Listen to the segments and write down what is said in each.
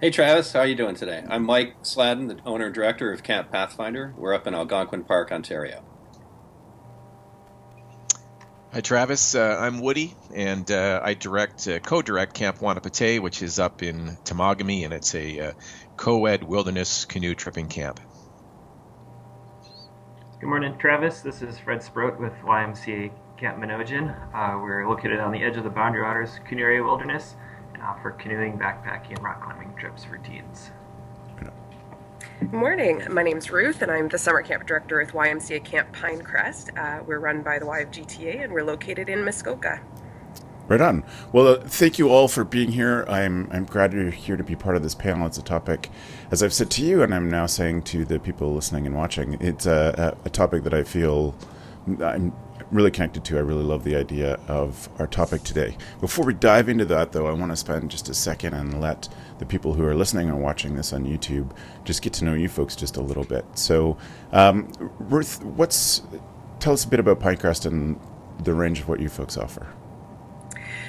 Hey Travis, how are you doing today? I'm Mike Sladden, the owner and director of Camp Pathfinder. We're up in Algonquin Park, Ontario. Hi, Travis. I'm Woody, and I co-direct Camp Wanapate, which is up in Temagami, and it's a co-ed wilderness canoe tripping camp. Good morning, Travis. This is Fred Sprout with YMCA Camp Minojan. We're located on the edge of the Boundary Waters Canoe Area Wilderness and offer canoeing, backpacking, and rock climbing trips for teens. Good morning. My name's Ruth, and I'm the summer camp director with YMCA Camp Pinecrest. We're run by the YFGTA, and we're located in Muskoka. Right on. Well, thank you all for being here. I'm glad you're here to be part of this panel. It's a topic, as I've said to you, and I'm now saying to the people listening and watching, it's a topic that I feel I'm really connected to. I really love the idea of our topic today. Before we dive into that, though, I want to spend just a second and let the people who are listening and watching this on YouTube just get to know you folks just a little bit. So, Ruth, tell us a bit about Pinecrest and the range of what you folks offer.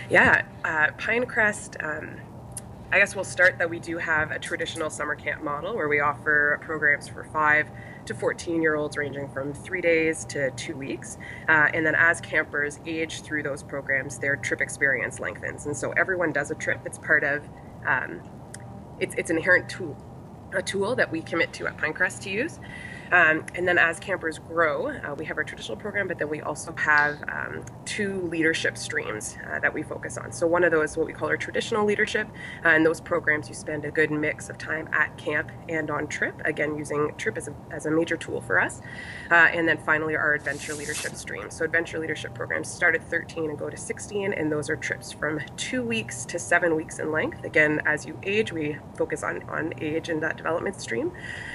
Yeah, Pinecrest, I guess we'll start that we do have a traditional summer camp model where we offer programs for 5 to 14-year-olds ranging from 3 days to 2 weeks. And then as campers age through those programs, their trip experience lengthens. And so everyone does a trip. It's part of, it's an inherent tool, a tool that we commit to at Pinecrest to use. And then as campers grow, we have our traditional program, but then we also have 2 leadership streams that we focus on. So one of those is what we call our traditional leadership. And those programs, you spend a good mix of time at camp and on trip, again, using trip as a major tool for us. And then finally, our adventure leadership stream. So adventure leadership programs start at 13 and go to 16, and those are trips from 2 weeks to 7 weeks in length. Again, as you age, we focus on age in that development stream.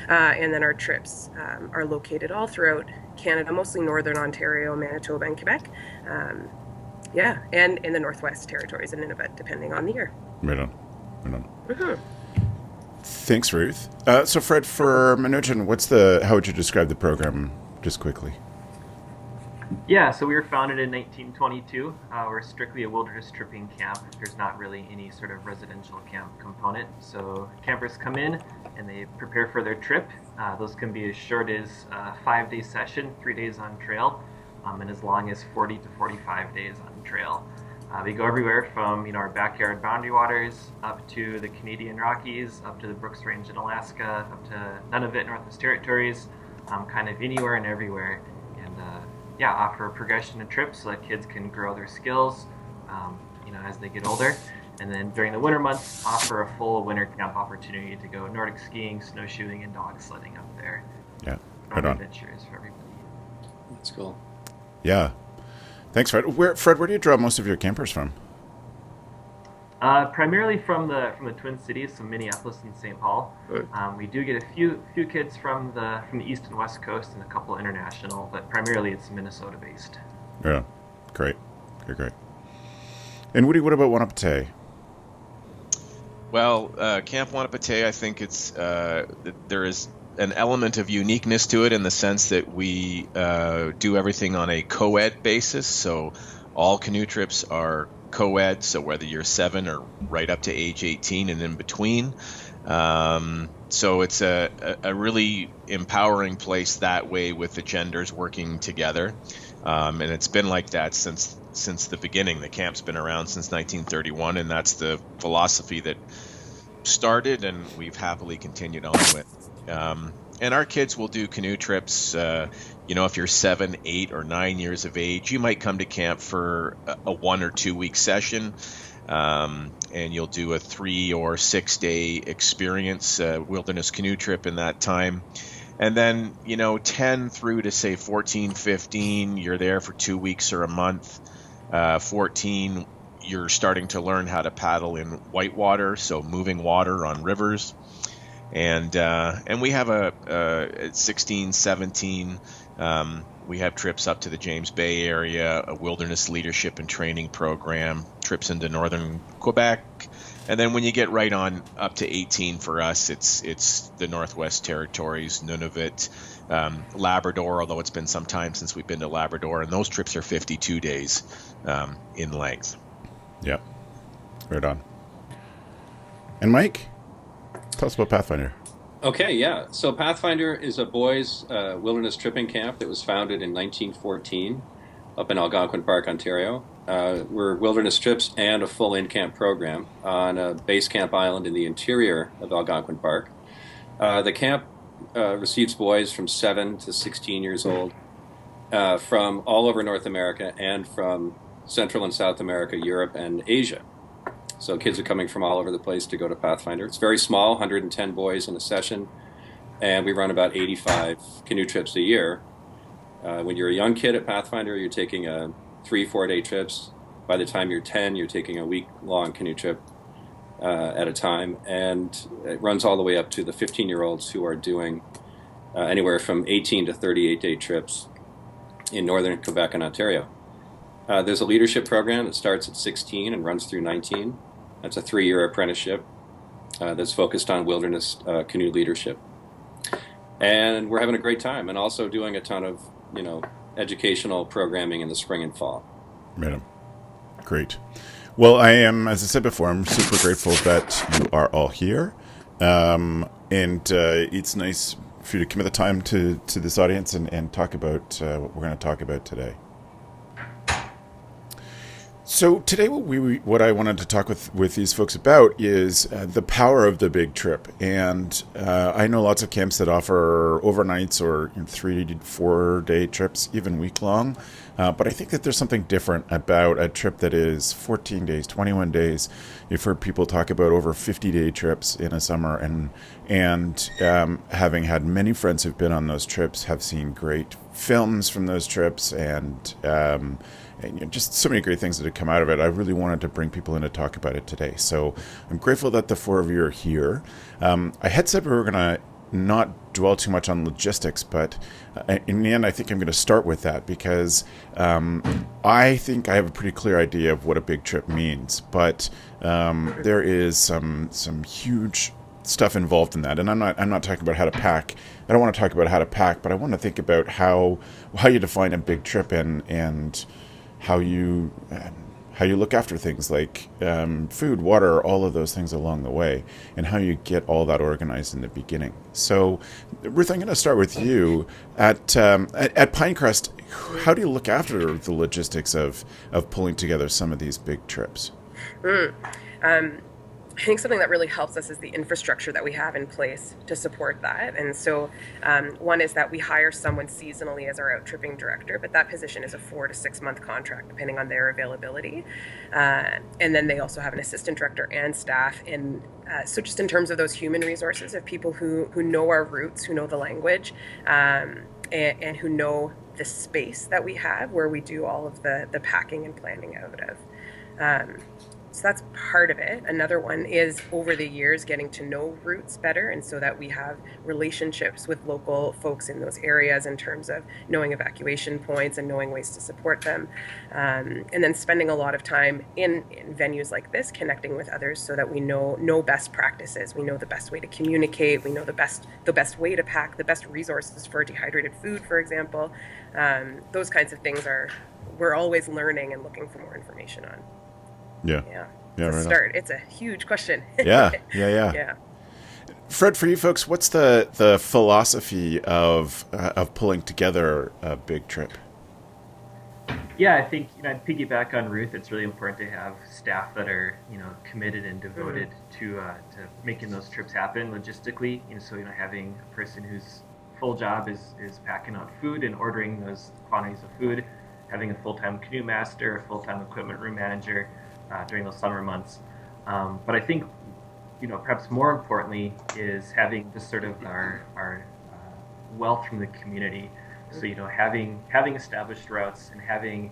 And then our trips are located all throughout Canada, mostly northern Ontario, Manitoba, and Quebec. And in the Northwest Territories and Nunavut, depending on the year. Right on. Mm-hmm. Thanks, Ruth. So, Fred, for Minojan, how would you describe the program, just quickly? Yeah, so we were founded in 1922. We're strictly a wilderness tripping camp. There's not really any sort of residential camp component. So campers come in and they prepare for their trip. Those can be as short as a 5-day session, 3 days on trail, and as long as 40 to 45 days on trail. We go everywhere from our backyard boundary waters up to the Canadian Rockies, up to the Brooks Range in Alaska, up to Nunavut, Northwest Territories, kind of anywhere and everywhere. And offer a progression of trips so that kids can grow their skills, as they get older. And then during the winter months, offer a full winter camp opportunity to go Nordic skiing, snowshoeing, and dog sledding up there. Yeah, right on. Adventures for everybody. That's cool. Yeah. Thanks, Fred. Where do you draw most of your campers from? Primarily from the Twin Cities, so Minneapolis and St. Paul. We do get a few kids from the East and West Coast and a couple international, but primarily it's Minnesota based. Yeah, great. And Woody, what about Wanapate? Well, Camp Wanapate, I think there is an element of uniqueness to it in the sense that we do everything on a co-ed basis. So all canoe trips are co-ed, so whether you're 7 or right up to age 18 and in between. So it's a really empowering place that way with the genders working together. And it's been like that since the beginning. The camp's been around since 1931, and that's the philosophy that started and we've happily continued on with. And our kids will do canoe trips. If you're 7, 8, or 9 years of age, you might come to camp for a 1 or 2 week session, and you'll do a 3 or 6 day experience, wilderness canoe trip in that time. And then, 10 through to say 14, 15, you're there for 2 weeks or a month. 14, you're starting to learn how to paddle in whitewater, so moving water on rivers. And we have at 16, 17, we have trips up to the James Bay area, a wilderness leadership and training program, trips into northern Quebec. And then when you get right on up to 18 for us, it's the Northwest Territories, Nunavut, Labrador, although it's been some time since we've been to Labrador. And those trips are 52 days in length. Yeah, right on. And Mike? Tell us about Pathfinder. Okay, yeah. So Pathfinder is a boys' wilderness tripping camp that was founded in 1914 up in Algonquin Park, Ontario. We're wilderness trips and a full in-camp program on a base camp island in the interior of Algonquin Park. The camp receives boys from 7 to 16 years old from all over North America and from Central and South America, Europe, and Asia. So kids are coming from all over the place to go to Pathfinder. It's very small, 110 boys in a session, and we run about 85 canoe trips a year. When you're a young kid at Pathfinder, you're taking 3-4 day trips. By the time you're 10, you're taking a week-long canoe trip at a time, and it runs all the way up to the 15-year-olds who are doing anywhere from 18 to 38-day trips in northern Quebec and Ontario. There's a leadership program that starts at 16 and runs through 19. That's a 3-year apprenticeship that's focused on wilderness canoe leadership. And we're having a great time, and also doing a ton of, educational programming in the spring and fall. Right. Great. Well, I am, as I said before, I'm super grateful that you are all here. And it's nice for you to commit the time to this audience and talk about what we're going to talk about today. So today what I wanted to talk with these folks about is the power of the big trip. And I know lots of camps that offer overnights or 3 to 4 day trips, even week long. But I think that there's something different about a trip that is 14 days, 21 days. You've heard people talk about over 50-day trips in a summer, and having had many friends who've been on those trips, have seen great films from those trips, and just so many great things that have come out of it. I really wanted to bring people in to talk about it today. So I'm grateful that the 4 of you are here. I had said we were going to not dwell too much on logistics, but in the end, I think I'm going to start with that because I think I have a pretty clear idea of what a big trip means. But there is some huge stuff involved in that, and I'm not talking about how to pack. I don't want to talk about how to pack, but I want to think about how you define a big trip and how you look after things like food, water, all of those things along the way, and how you get all that organized in the beginning. So, Ruth, I'm going to start with you. At Pinecrest, how do you look after the logistics of pulling together some of these big trips? I think something that really helps us is the infrastructure that we have in place to support that. And so one is that we hire someone seasonally as our out tripping director, but that position is a 4 to 6 month contract depending on their availability. And then they also have an assistant director and staff. And so just in terms of those human resources of people who know our roots, who know the language, and who know the space that we have where we do all of the packing and planning out of. So that's part of it. Another one is over the years getting to know roots better, and so that we have relationships with local folks in those areas in terms of knowing evacuation points and knowing ways to support them, and then spending a lot of time in venues like this connecting with others so that we know best practices. We know the best way to communicate. We know the best way to pack, the best resources for dehydrated food, for example. Those kinds of things we're always learning and looking for more information on. Yeah. To right start, it's a huge question. Yeah. Fred, for you folks, what's the philosophy of pulling together a big trip? Yeah, I think I'd piggyback on Ruth. It's really important to have staff that are committed and devoted to making those trips happen logistically. So having a person whose full job is packing out food and ordering those quantities of food, having a full-time canoe master, a full-time equipment room manager during those summer months. But I think, perhaps more importantly is having just sort of our wealth from the community. So, having established routes and having,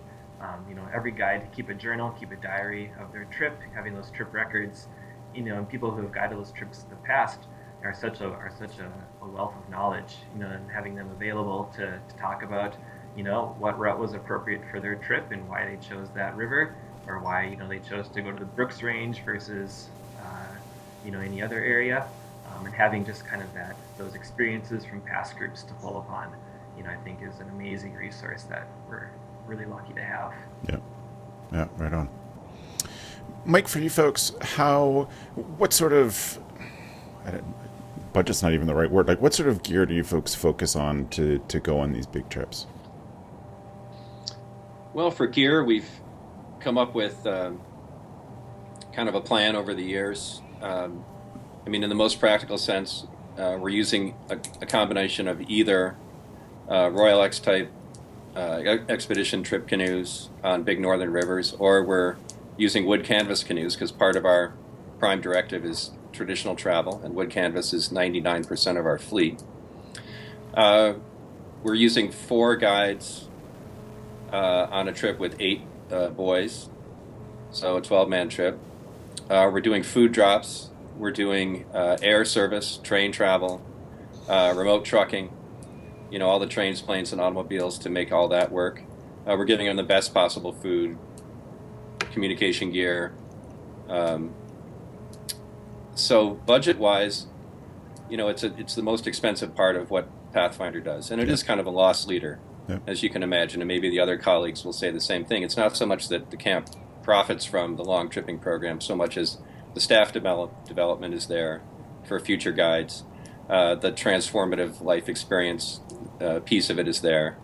every guide to keep a journal, keep a diary of their trip, having those trip records, and people who have guided those trips in the past are such a wealth of knowledge, and having them available to talk about, what route was appropriate for their trip and why they chose that river, or why they chose to go to the Brooks Range versus any other area, and having just kind of those experiences from past groups to pull upon, I think is an amazing resource that we're really lucky to have. Yeah, right on. Mike, for you folks, what sort of budget's not even the right word. Like, what sort of gear do you folks focus on to go on these big trips? Well, for gear, we've come up with kind of a plan over the years. I mean, in the most practical sense, we're using a combination of either Royal X type expedition trip canoes on big northern rivers, or we're using wood canvas canoes because part of our prime directive is traditional travel, and wood canvas is 99% of our fleet. We're using 4 guides on a trip with 8 boys, so a 12-man trip. We're doing food drops. We're doing air service, train travel, remote trucking, all the trains, planes, and automobiles to make all that work. We're giving them the best possible food, communication gear. So budget-wise, it's the most expensive part of what Pathfinder does, and it is kind of a loss leader, as you can imagine, and maybe the other colleagues will say the same thing. It's not so much that the camp profits from the long tripping program so much as the staff development is there for future guides. The transformative life experience piece of it is there.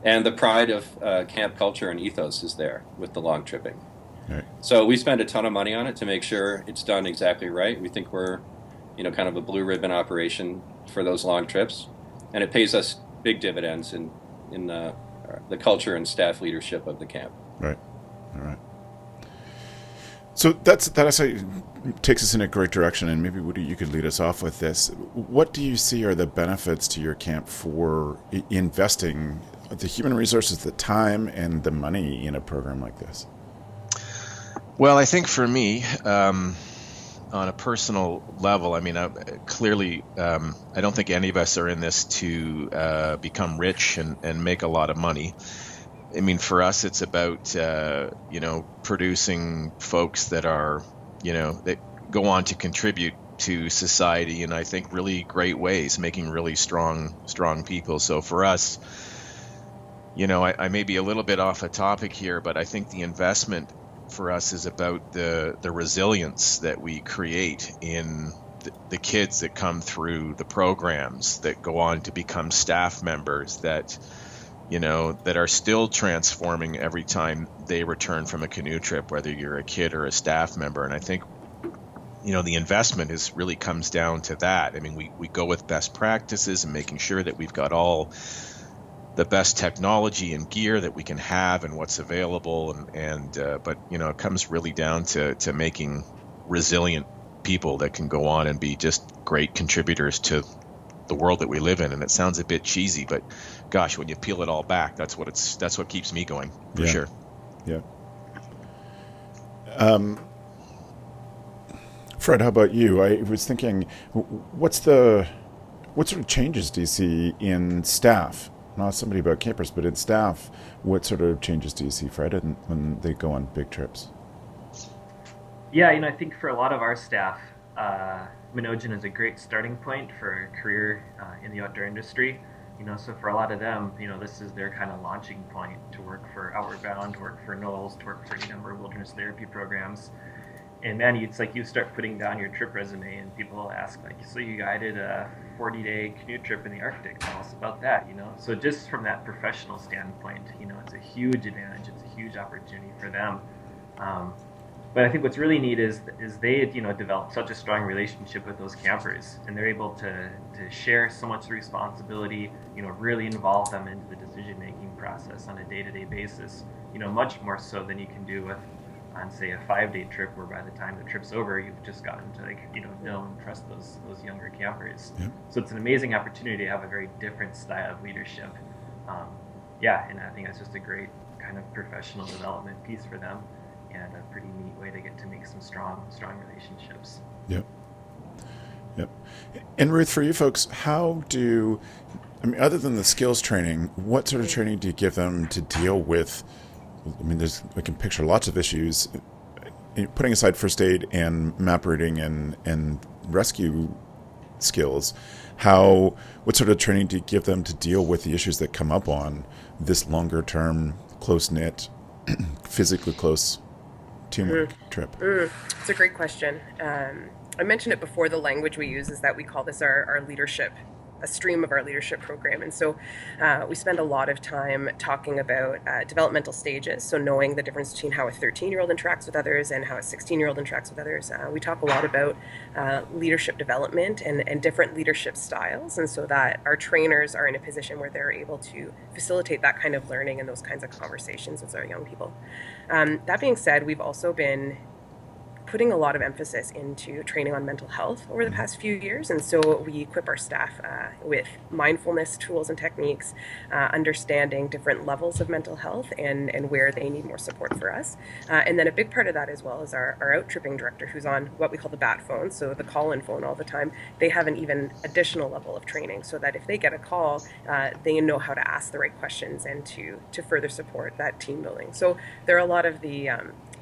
And the pride of camp culture and ethos is there with the long tripping. Right. So we spend a ton of money on it to make sure it's done exactly right. We think we're, kind of a blue ribbon operation for those long trips. And it pays us big dividends in the culture and staff leadership of the camp. Right. All right. So that actually takes us in a great direction, and maybe Woody, you could lead us off with this. What do you see are the benefits to your camp for investing the human resources, the time, and the money in a program like this? Well, I think for me, on a personal level, I mean, clearly, I don't think any of us are in this to become rich and make a lot of money. I mean, for us, it's about, producing folks that are, that go on to contribute to society in, I think, really great ways, making really strong people. So for us, I may be a little bit off a topic here, but I think the investment for us is about the resilience that we create in the kids that come through the programs, that go on to become staff members, that that are still transforming every time they return from a canoe trip, whether you're a kid or a staff member. And I think, the investment really comes down to that. I mean, we go with best practices and making sure that we've got all the best technology and gear that we can have and what's available. But it comes really down to making resilient people that can go on and be just great contributors to the world that we live in. And it sounds a bit cheesy, but gosh, when you peel it all back, that's what keeps me going, for sure. Yeah. Fred, how about you? I was thinking, what sort of changes do you see in staff? Not somebody about campers, but in staff, what sort of changes do you see, Fred, when they go on big trips? Yeah, I think for a lot of our staff, Minogen is a great starting point for a career in the outdoor industry. So for a lot of them, this is their kind of launching point to work for Outward Bound, to work for Knowles, to work for a number of wilderness therapy programs. And man, it's like you start putting down your trip resume, and people will ask, so you guided a 40-day canoe trip in the Arctic. Tell us about that, So just from that professional standpoint, it's a huge advantage. It's a huge opportunity for them. But I think what's really neat is they develop such a strong relationship with those campers, and they're able to share so much responsibility, really involve them into the decision-making process on a day-to-day basis, much more so than you can do on say a 5-day trip, where by the time the trip's over, you've just gotten to know and trust those younger campers. Yep. So it's an amazing opportunity to have a very different style of leadership. And I think that's just a great kind of professional development piece for them, and a pretty neat way to get to make some strong relationships. Yep. And Ruth, for you folks, other than the skills training, what sort of training do you give them to deal with? I can picture lots of issues. Putting aside first aid and map reading and rescue skills, what sort of training do you give them to deal with the issues that come up on this longer term, close-knit, physically close teamwork trip? It's a great question. I mentioned it before, the language we use is that we call this our leadership, a stream of our leadership program. And so we spend a lot of time talking about developmental stages. So knowing the difference between how a 13-year-old interacts with others and how a 16-year-old interacts with others. We talk a lot about leadership development and different leadership styles. And so that our trainers are in a position where they're able to facilitate that kind of learning and those kinds of conversations with our young people. That being said, we've also been putting a lot of emphasis into training on mental health over the past few years. And so we equip our staff with mindfulness tools and techniques, understanding different levels of mental health and where they need more support for us. And then a big part of that as well is our out tripping director, who's on what we call the bat phone, so the call-in phone all the time. They have an even additional level of training so that if they get a call, they know how to ask the right questions and to further support that team building. So there are a lot of the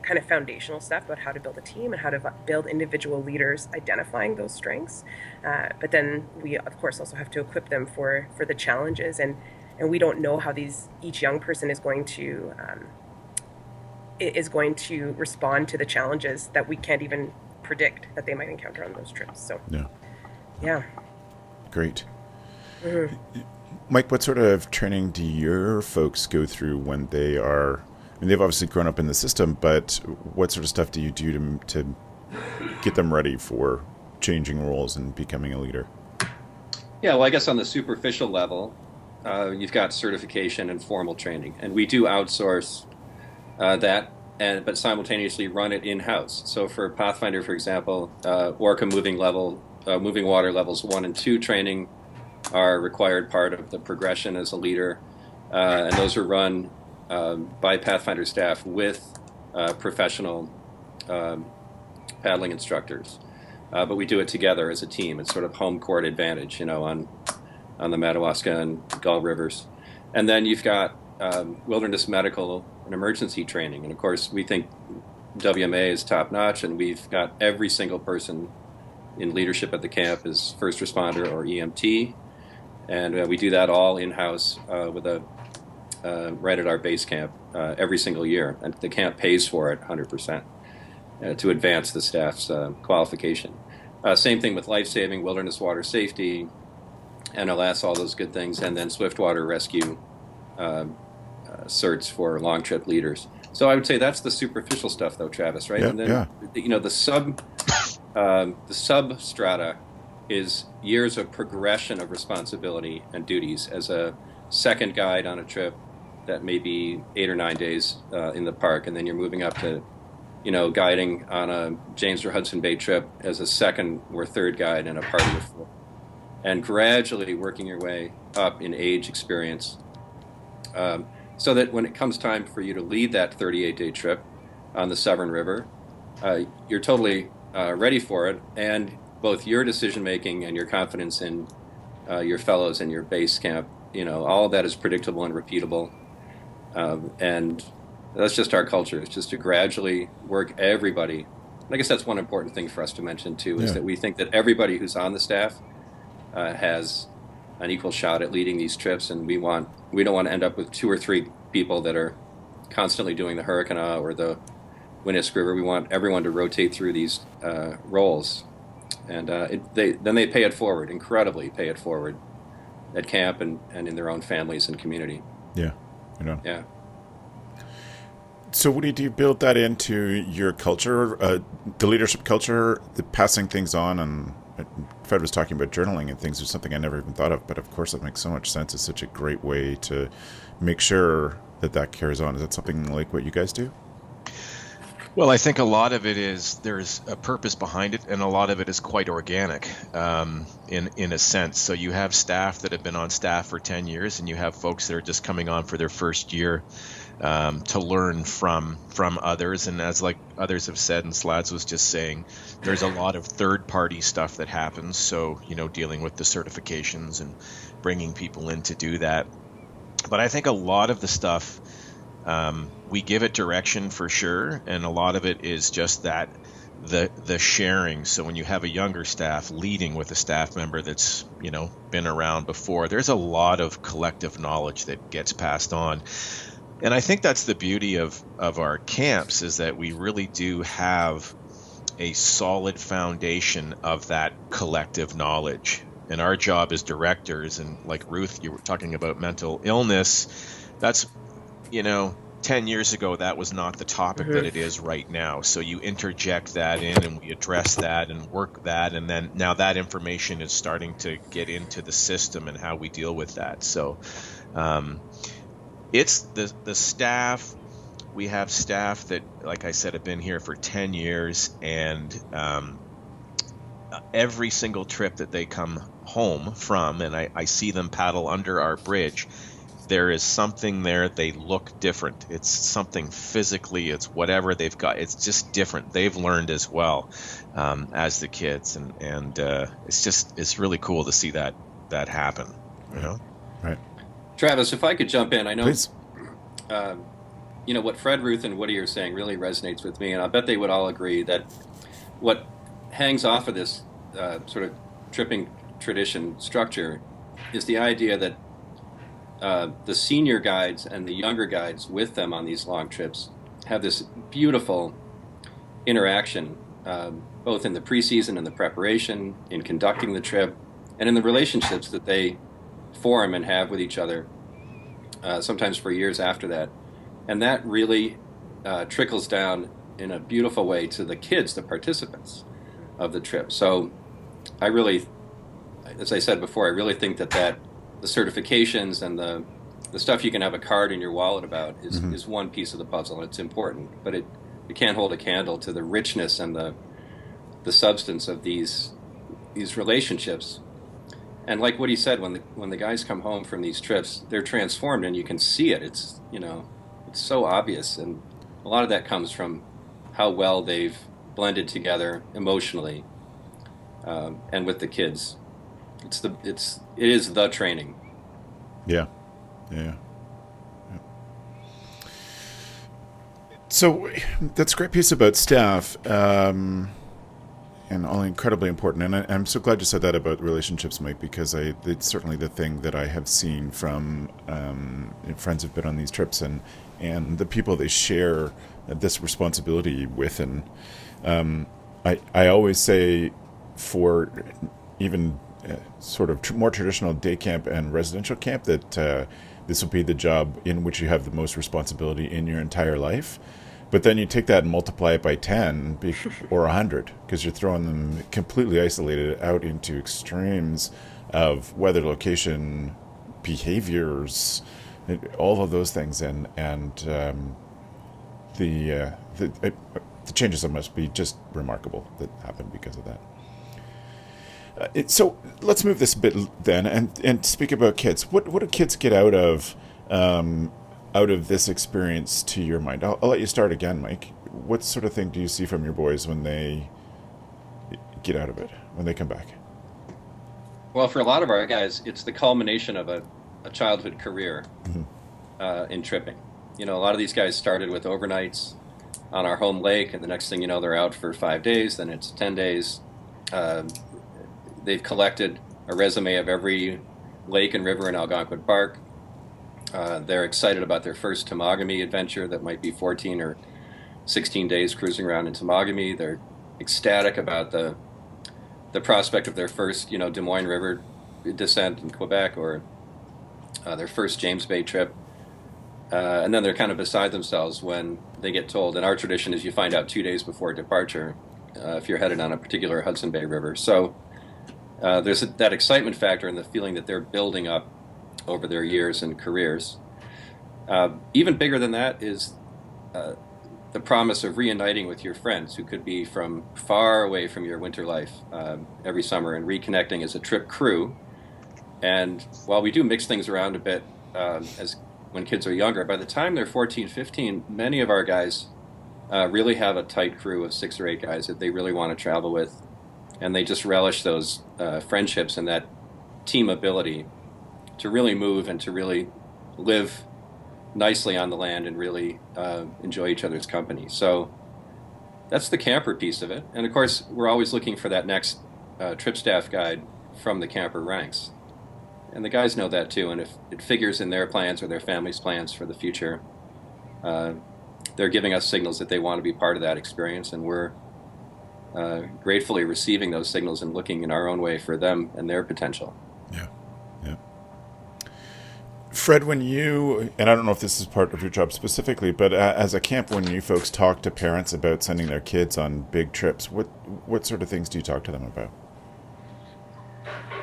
kind of foundational stuff about how to build a team and how to build individual leaders identifying those strengths. But then we, of course, also have to equip them for the challenges. And we don't know how each young person is going to respond to the challenges that we can't even predict that they might encounter on those trips. So, yeah. Great. Mm-hmm. Mike, what sort of training do your folks go through when they are... I mean, they've obviously grown up in the system, but what sort of stuff do you do to get them ready for changing roles and becoming a leader? Yeah, well, I guess on the superficial level, you've got certification and formal training, and we do outsource that, but simultaneously run it in-house. So for Pathfinder, for example, Orca moving water levels 1 and 2 training are a required part of the progression as a leader, and those are run by Pathfinder staff with professional paddling instructors, but we do it together as a team. It's sort of home court advantage, on the Madawaska and Gull rivers. And then you've got wilderness medical and emergency training, and of course we think WMA is top notch, and we've got every single person in leadership at the camp is first responder or EMT, and we do that all in-house with right at our base camp every single year, and the camp pays for it 100% to advance the staff's qualification. Same thing with life-saving, wilderness water safety, NLS, all those good things, and then swiftwater rescue certs for long trip leaders. So I would say that's the superficial stuff, though, Travis, right? Yeah, and then the substrata is years of progression of responsibility and duties as a second guide on a trip that may be 8 or 9 days in the park, and then you're moving up to, guiding on a James or Hudson Bay trip as a second or third guide in a party of 4, and gradually working your way up in age experience, so that when it comes time for you to lead that 38-day trip on the Severn River, you're totally ready for it, and both your decision-making and your confidence in your fellows and your base camp, all of that is predictable and repeatable. And that's just our culture. It's just to gradually work everybody. And I guess that's one important thing for us to mention, too, is that we think that everybody who's on the staff has an equal shot at leading these trips, and we don't want to end up with 2 or 3 people that are constantly doing the Hurricane or the Winnisk River. We want everyone to rotate through these roles. And they pay it forward, incredibly pay it forward at camp and in their own families and community. Yeah. Yeah. So do you build that into your culture, the leadership culture, the passing things on? And Fred was talking about journaling and things, was something I never even thought of, but of course that makes so much sense. It's such a great way to make sure that carries on. Is that something like what you guys do? Well, I think a lot of it is there's a purpose behind it, and a lot of it is quite organic in a sense. So you have staff that have been on staff for 10 years, and you have folks that are just coming on for their first year to learn from others. And as like others have said, and Slads was just saying, there's a lot of third-party stuff that happens. So, dealing with the certifications and bringing people in to do that. But I think a lot of the stuff, we give it direction for sure, and a lot of it is just that the sharing. So when you have a younger staff leading with a staff member that's been around before, there's a lot of collective knowledge that gets passed on. And I think that's the beauty of our camps, is that we really do have a solid foundation of that collective knowledge. And our job as directors, and like Ruth, you were talking about mental illness, that's, 10 years ago, that was not the topic that it is right now. So you interject that in, and we address that and work that, and then now that information is starting to get into the system and how we deal with that. So it's the staff. We have staff that, like I said, have been here for 10 years, and every single trip that they come home from, and I see them paddle under our bridge, there is something there. They look different. It's something physically, it's whatever they've got. It's just different. They've learned as well as the kids, and it's really cool to see that happen. Right. Travis, if I could jump in, I know. Please. What Fred, Ruth, and Woody are saying really resonates with me, and I bet they would all agree that what hangs off of this sort of tripping tradition structure is the idea that the senior guides and the younger guides with them on these long trips have this beautiful interaction, both in the preseason and the preparation, in conducting the trip, and in the relationships that they form and have with each other, sometimes for years after that. And that really trickles down in a beautiful way to the kids, the participants of the trip. So I really, as I said before, I really think that the certifications and the stuff you can have a card in your wallet about is one piece of the puzzle, and it's important, but it can't hold a candle to the richness and the substance of these relationships. And like what he said, when the guys come home from these trips, they're transformed, and you can see it. It's it's so obvious, and a lot of that comes from how well they've blended together emotionally, and with the kids. It is the training. Yeah. So that's a great piece about staff, and all incredibly important. And I'm so glad you said that about relationships, Mike, because it's certainly the thing that I have seen from friends who've been on these trips, and the people they share this responsibility with. And I always say, for even sort of more traditional day camp and residential camp, that this will be the job in which you have the most responsibility in your entire life. But then you take that and multiply it by 10 or 100, because you're throwing them completely isolated out into extremes of weather, location, behaviors, all of those things, and the changes that must be just remarkable that happen because of that. So let's move this a bit then, and speak about kids. What do kids get out of this experience, to your mind? I'll let you start again, Mike. What sort of thing do you see from your boys when they get out of it, when they come back? Well, for a lot of our guys, it's the culmination of a childhood career in tripping. A lot of these guys started with overnights on our home lake, and the next thing you know, they're out for 5 days, then it's 10 days. They've collected a resume of every lake and river in Algonquin Park. They're excited about their first Temagami adventure that might be 14 or 16 days cruising around in Temagami. They're ecstatic about the prospect of their first, Des Moines River descent in Quebec, or their first James Bay trip. And then they're kind of beside themselves when they get told, and our tradition is you find out 2 days before departure if you're headed on a particular Hudson Bay river. So there's that excitement factor and the feeling that they're building up over their years and careers. Even bigger than that is the promise of reuniting with your friends who could be from far away from your winter life every summer, and reconnecting as a trip crew. And while we do mix things around a bit as when kids are younger, by the time they're 14, 15, many of our guys really have a tight crew of 6 or 8 guys that they really want to travel with. And they just relish those friendships and that team ability to really move and to really live nicely on the land and really enjoy each other's company. So that's the camper piece of it. And of course, we're always looking for that next trip staff guide from the camper ranks. And the guys know that too. And if it figures in their plans or their family's plans for the future, they're giving us signals that they want to be part of that experience. And we're gratefully receiving those signals and looking in our own way for them and their potential. Yeah, yeah. Fred, when you, and I don't know if this is part of your job specifically, but as a camp, when you folks talk to parents about sending their kids on big trips, what sort of things do you talk to them about?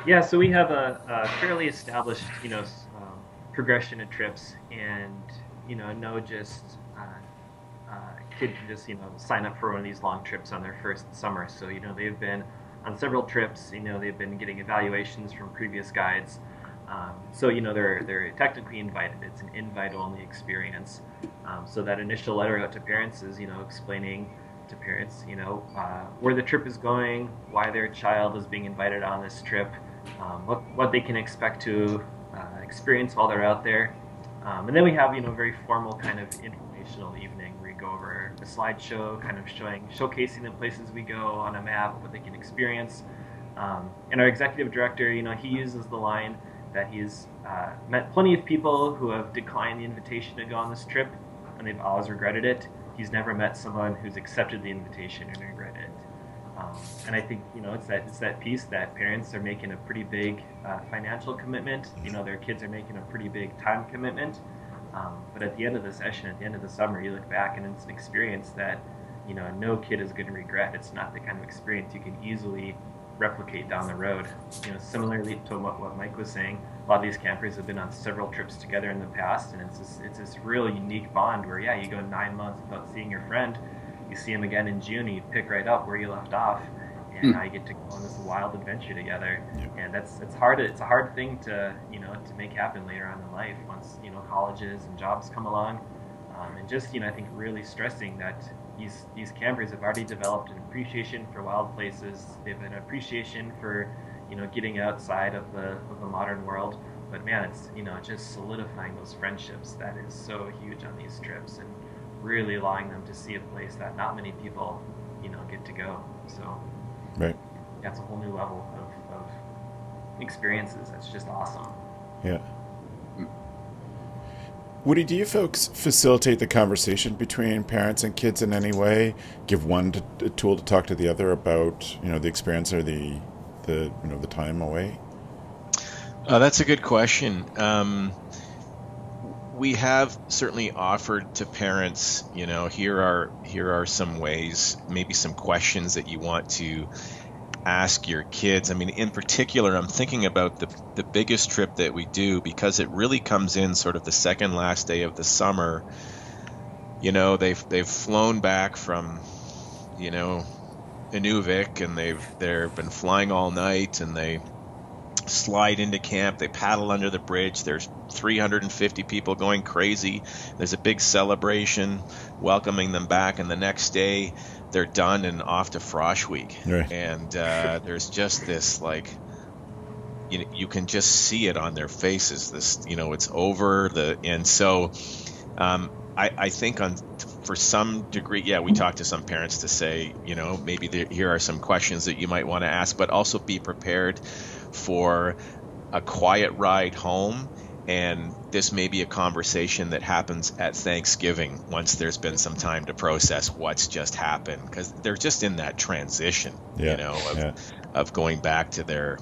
Yeah, so we have a fairly established, progression of trips, and no just kid can just sign up for one of these long trips on their first summer. So they've been on several trips. They've been getting evaluations from previous guides. So they're technically invited. It's an invite-only experience. So that initial letter out to parents is explaining to parents where the trip is going, why their child is being invited on this trip, what they can expect to experience while they're out there. And then we have very formal kind of informational evening where we go over a slideshow, kind of showcasing the places we go on a map, what they can experience. And our executive director, he uses the line that he's met plenty of people who have declined the invitation to go on this trip, and they've always regretted it. He's never met someone who's accepted the invitation and regretted it. And I think it's that piece that parents are making a pretty big financial commitment. Their kids are making a pretty big time commitment. But at the end of the session, at the end of the summer, you look back and it's an experience that no kid is going to regret. It's not the kind of experience you can easily replicate down the road. Similarly to what Mike was saying, a lot of these campers have been on several trips together in the past, and it's this real unique bond where you go 9 months without seeing your friend. You see him again in June, you pick right up where you left off, and now you get to go on this wild adventure together. And it's hard. It's a hard thing to to make happen later on in life once colleges and jobs come along, and just I think really stressing that these campers have already developed an appreciation for wild places. They have an appreciation for getting outside of the modern world. But man, it's just solidifying those friendships that is so huge on these trips, and really allowing them to see a place that not many people get to go. So right, that's a whole new level of experiences. That's just awesome. Yeah. Woody, do you folks facilitate the conversation between parents and kids in any way? Give one a tool to talk to the other about, the experience or the time away? That's a good question. We have certainly offered to parents, here are some ways, maybe some questions that you want to ask your kids. I mean, in particular, I'm thinking about the biggest trip that we do, because it really comes in sort of the second last day of the summer. They've flown back from, Inuvik, and they've been flying all night, and they slide into camp. They paddle under the bridge. There's 350 people going crazy. There's a big celebration welcoming them back, and the next day they're done and off to Frosh Week. Right. And there's just this you can just see it on their faces. This it's over. And so I think for some degree, we talk to some parents to say, maybe here are some questions that you might want to ask, but also be prepared for a quiet ride home. And this may be a conversation that happens at Thanksgiving once there's been some time to process what's just happened, because they're just in that transition, of going back to their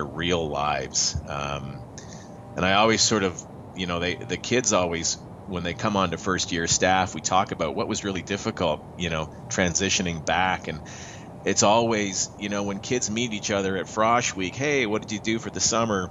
real lives. And I always sort of, the kids always, when they come on to first year staff, we talk about what was really difficult, transitioning back. And it's always, when kids meet each other at Frosh Week, hey, what did you do for the summer?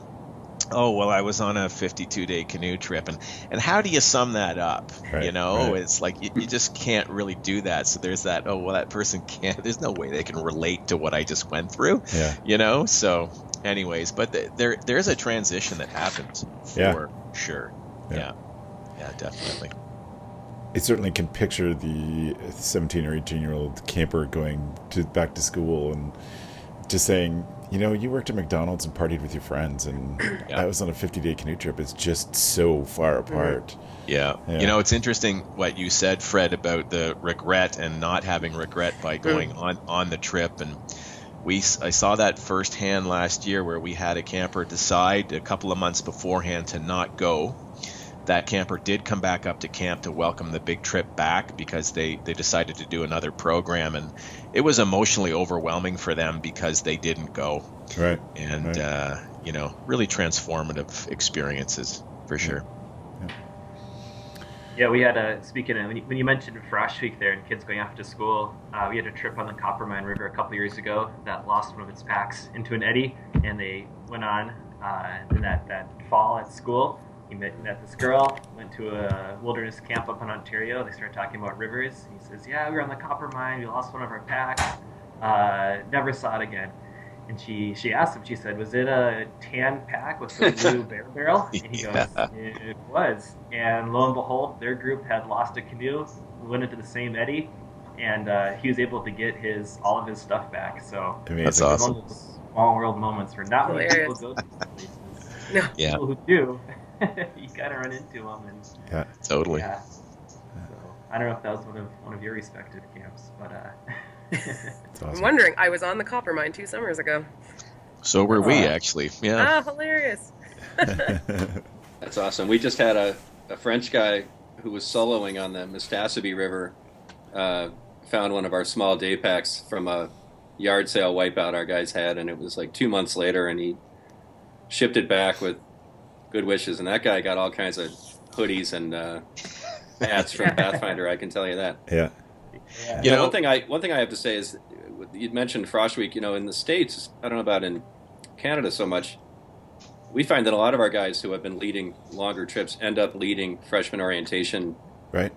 Oh, well, I was on a 52-day canoe trip. And how do you sum that up? Right, It's like you just can't really do that. So there's that, that person can't, there's no way they can relate to what I just went through, So anyways, but there's a transition that happens for sure. Yeah, definitely. I certainly can picture the 17 or 18-year-old camper going back to school and just saying, you worked at McDonald's and partied with your friends, and I was on a 50-day canoe trip. It's just so far apart. Yeah. It's interesting what you said, Fred, about the regret and not having regret by going on the trip. And I saw that firsthand last year, where we had a camper decide a couple of months beforehand to not go. that camper did come back up to camp to welcome the big trip back because they decided to do another program, and it was emotionally overwhelming for them because they didn't go. Right. And really transformative experiences for sure. Yeah, we had speaking of when you mentioned Frosh Week there and kids going off to school, we had a trip on the Coppermine River a couple years ago that lost one of its packs into an eddy, and they went on in that fall at school. He met this girl, went to a wilderness camp up in Ontario. They started talking about rivers. He says, "Yeah, we were on the Coppermine. We lost one of our packs. Never saw it again." And she asked him, she said, "Was it a tan pack with the blue bear barrel?" And he goes, "It was." And lo and behold, their group had lost a canoe, went into the same eddy, and he was able to get all of his stuff back. So That's awesome. One of those small world moments where not many people go to these places. No. Yeah. People who do, you kind of run into them. And, Yeah. Totally. Yeah. So I don't know if that was one of your respected camps, but It's awesome. I'm wondering. I was on the Coppermine 2 summers ago. So were we, actually. Yeah. Ah, hilarious. That's awesome. We just had a French guy who was soloing on the Mistassabee River, found one of our small day packs from a yard sale wipeout our guys had, and it was like 2 months later, and he shipped it back with good wishes. And that guy got all kinds of hoodies and hats from Pathfinder, I can tell you that. Yeah. yeah. One thing I have to say is, you mentioned Frosh Week. In the States, I don't know about in Canada so much. We find that a lot of our guys who have been leading longer trips end up leading freshman orientation, Right.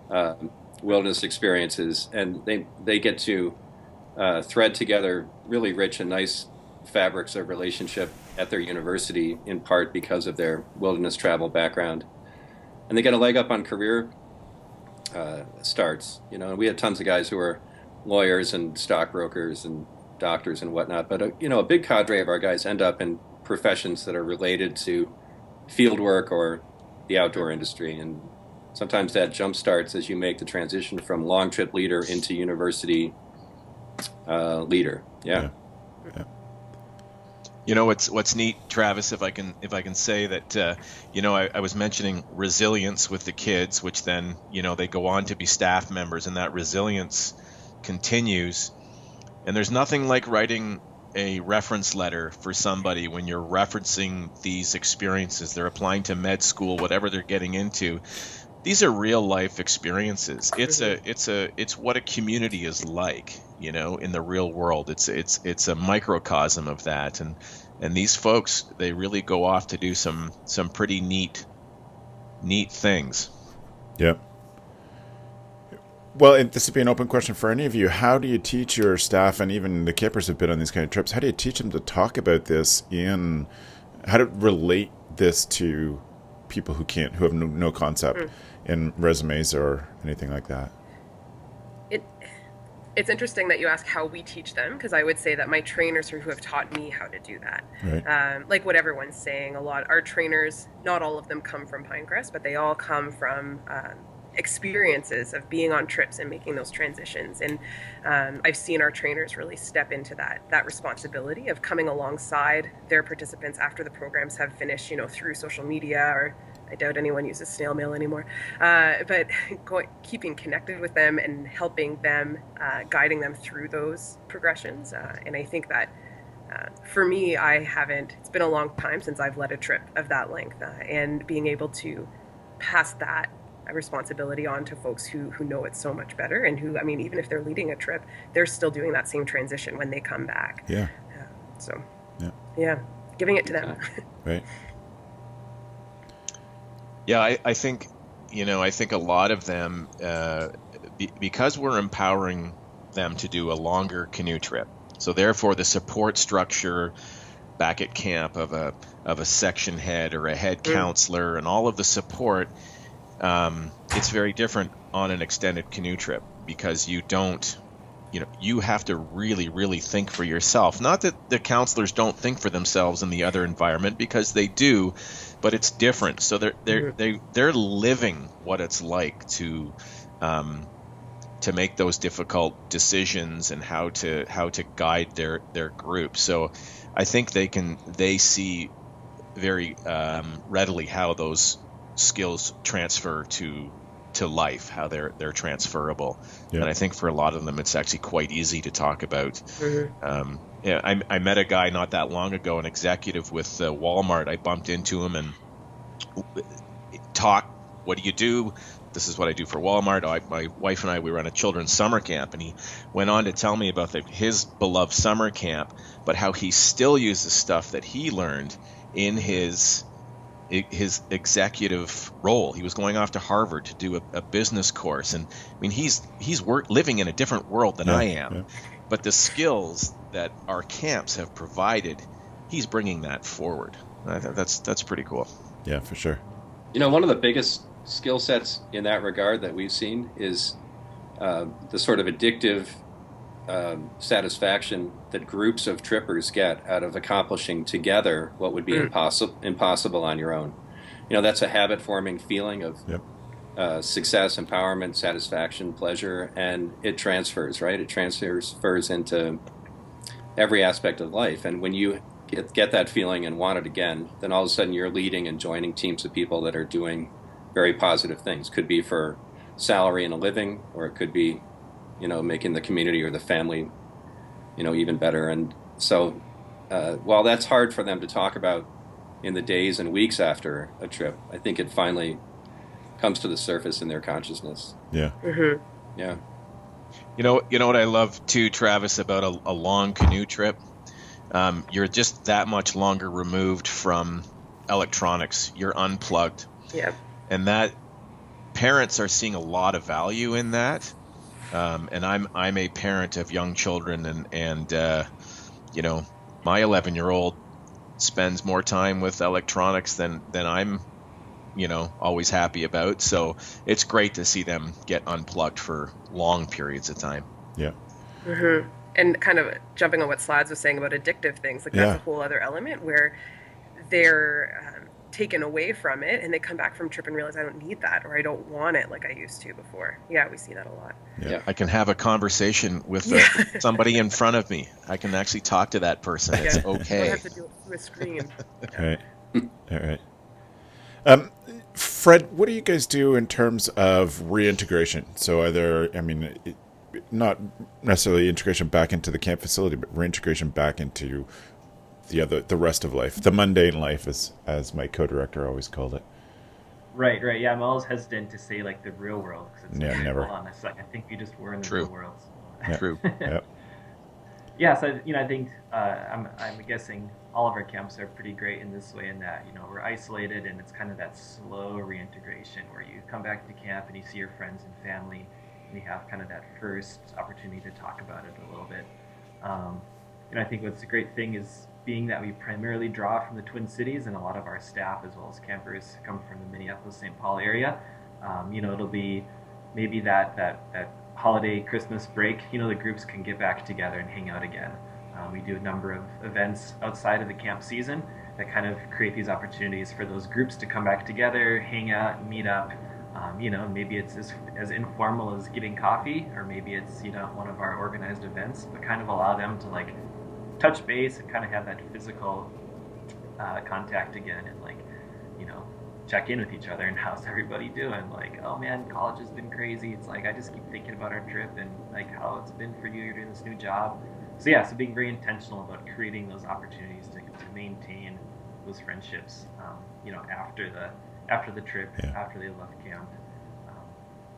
wilderness experiences, and they get to thread together really rich and nice fabrics of relationship at their university, in part because of their wilderness travel background, and they get a leg up on career starts. We had tons of guys who were lawyers and stockbrokers and doctors and whatnot, but a big cadre of our guys end up in professions that are related to field work or the outdoor industry, and sometimes that jump starts as you make the transition from long trip leader into university leader. Yeah. What's neat, Travis, if I can say that, I was mentioning resilience with the kids, which then, they go on to be staff members, and that resilience continues. And there's nothing like writing a reference letter for somebody when you're referencing these experiences. They're applying to med school, whatever they're getting into. These are real life experiences. It's what a community is like, in the real world. It's a microcosm of that, and these folks, they really go off to do some pretty neat things. Yep. Well, and this would be an open question for any of you. How do you teach your staff, and even the campers who've been on these kind of trips, how do you teach them to talk about this how to relate this to people who have no concept in resumes or anything like that? It's interesting that you ask how we teach them, because I would say that my trainers who have taught me how to do that. Right. Like what everyone's saying, our trainers, not all of them come from Pinecrest, but they all come from experiences of being on trips and making those transitions. And I've seen our trainers really step into that responsibility of coming alongside their participants after the programs have finished, through social media, or I doubt anyone uses snail mail anymore, but keeping connected with them and helping them, guiding them through those progressions. And I think that for me, it's been a long time since I've led a trip of that length, and being able to pass that responsibility on to folks who know it so much better, and who, even if they're leading a trip, they're still doing that same transition when they come back. Yeah. Yeah, giving it to them. Right. Yeah, I think, I think a lot of them, because we're empowering them to do a longer canoe trip, so therefore the support structure back at camp of a section head or a head counselor and all of the support, it's very different on an extended canoe trip, because you have to really, really think for yourself. Not that the counselors don't think for themselves in the other environment, because they do, but it's different. So they're living what it's like to make those difficult decisions and how to guide their group. So I think they see very readily how those skills transfer to life, how they're transferable. Yeah. And I think for a lot of them, it's actually quite easy to talk about. Mm-hmm. Yeah, I met a guy not that long ago, an executive with Walmart. I bumped into him and talked, what do you do? This is what I do for Walmart. My wife and I, we run a children's summer camp, and he went on to tell me about his beloved summer camp, but how he still uses stuff that he learned in his executive role. He was going off to Harvard to do a business course, and I mean he's living in a different world than I am, but the skills that our camps have provided, he's bringing that forward. That's pretty cool. Yeah, for sure. One of the biggest skill sets in that regard that we've seen is the sort of addictive satisfaction that groups of trippers get out of accomplishing together what would be impossible on your own. That's a habit-forming feeling of success, empowerment, satisfaction, pleasure, and it transfers, right? It transfers into every aspect of life. And when you get that feeling and want it again, then all of a sudden you're leading and joining teams of people that are doing very positive things. Could be for salary and a living, or it could be making the community or the family, even better. And so while that's hard for them to talk about in the days and weeks after a trip, I think it finally comes to the surface in their consciousness. Yeah. Mm-hmm. Yeah. You know what I love too, Travis, about a long canoe trip? You're just that much longer removed from electronics. You're unplugged. Yeah. And that parents are seeing a lot of value in that. And I'm a parent of young children, and my 11-year-old spends more time with electronics than I'm always happy about. So it's great to see them get unplugged for long periods of time. Yeah. Mm-hmm. And kind of jumping on what Slads was saying about addictive things, like that's a whole other element where they're taken away from it and they come back from trip and realize I don't need that, or I don't want it like I used to before. Yeah, we see that a lot. Yeah. I can have a conversation with somebody in front of me. I can actually talk to that person. It's okay. You don't have to do it through a screen. All right. Fred, what do you guys do in terms of reintegration? So not necessarily integration back into the camp facility, but reintegration back into the rest of life, the mundane life, as my co-director always called it. Right. Yeah, I'm always hesitant to say like the real world because it's never. Hold on a second. I think we just were in the real world. So. Yeah. True. Yep. Yeah. So I think I'm guessing all of our camps are pretty great in this way, in that we're isolated and it's kind of that slow reintegration where you come back to camp and you see your friends and family and you have kind of that first opportunity to talk about it a little bit. I think what's a great thing is, being that we primarily draw from the Twin Cities and a lot of our staff as well as campers come from the Minneapolis-St. Paul area, it'll be maybe that holiday Christmas break, the groups can get back together and hang out again. We do a number of events outside of the camp season that kind of create these opportunities for those groups to come back together, hang out, meet up. Maybe it's as informal as getting coffee, or maybe it's one of our organized events, but kind of allow them to like touch base and kind of have that physical contact again, and check in with each other and how's everybody doing. Like, oh man, college has been crazy. It's like I just keep thinking about our trip and like how it's been for you. You're doing this new job. So being very intentional about creating those opportunities to maintain those friendships. After the trip, after they left camp.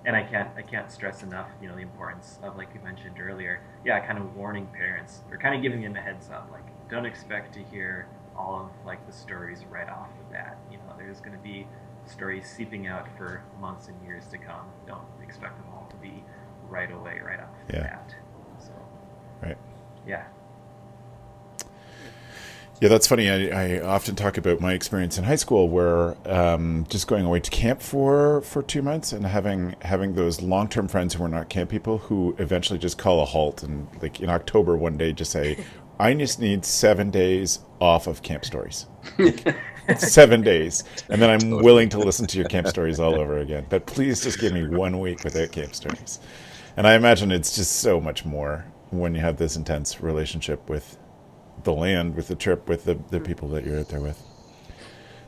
And I can't stress enough, the importance of, like you mentioned earlier, kind of warning parents, or kind of giving them a heads up, like don't expect to hear all of like the stories right off the bat. There's going to be stories seeping out for months and years to come. Don't expect them all to be right away, right off the bat. So, right. Yeah. Yeah, that's funny. I often talk about my experience in high school where just going away to camp for 2 months and having those long-term friends who were not camp people who eventually just call a halt and like in October one day just say, I just need 7 days off of camp stories. 7 days. And then I'm willing to listen to your camp stories all over again. But please just give me 1 week without camp stories. And I imagine it's just so much more when you have this intense relationship with the land, with the trip, with the people that you're out there with.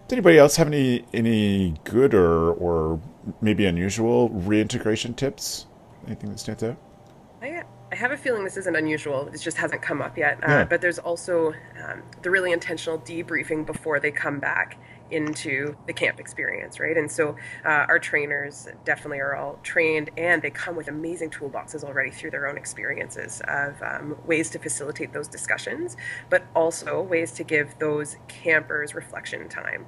Does anybody else have any good or maybe unusual reintegration tips? Anything that stands out? I have a feeling this isn't unusual. It just hasn't come up yet. Yeah. But there's also the really intentional debriefing before they come back into the camp experience, right? And so our trainers definitely are all trained, and they come with amazing toolboxes already through their own experiences of ways to facilitate those discussions, but also ways to give those campers reflection time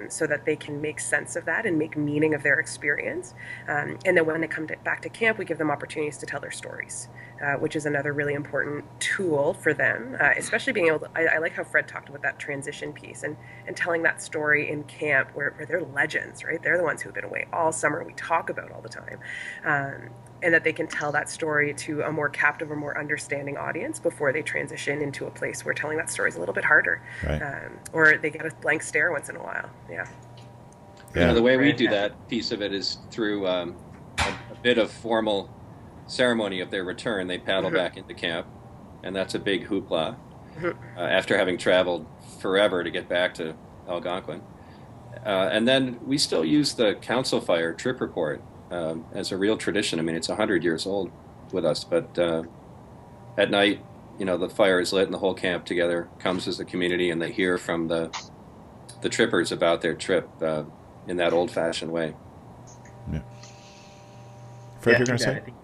so that they can make sense of that and make meaning of their experience. And then when they come back to camp, we give them opportunities to tell their stories. Which is another really important tool for them, especially being able to, I like how Fred talked about that transition piece and telling that story in camp where they're legends, right? They're the ones who've been away all summer, we talk about all the time. And that they can tell that story to a more captive or more understanding audience before they transition into a place where telling that story is a little bit harder. Right. Or they get a blank stare once in a while. Yeah. The way we do that piece of it is through a bit of formal ceremony of their return. They paddle back into camp, and that's a big hoopla after having traveled forever to get back to Algonquin. And then we still use the council fire trip report as a real tradition. I mean, it's 100 years old with us, but at night, the fire is lit and the whole camp together comes as a community, and they hear from the trippers about their trip in that old-fashioned way. Yeah. Fred, you're going to say? I think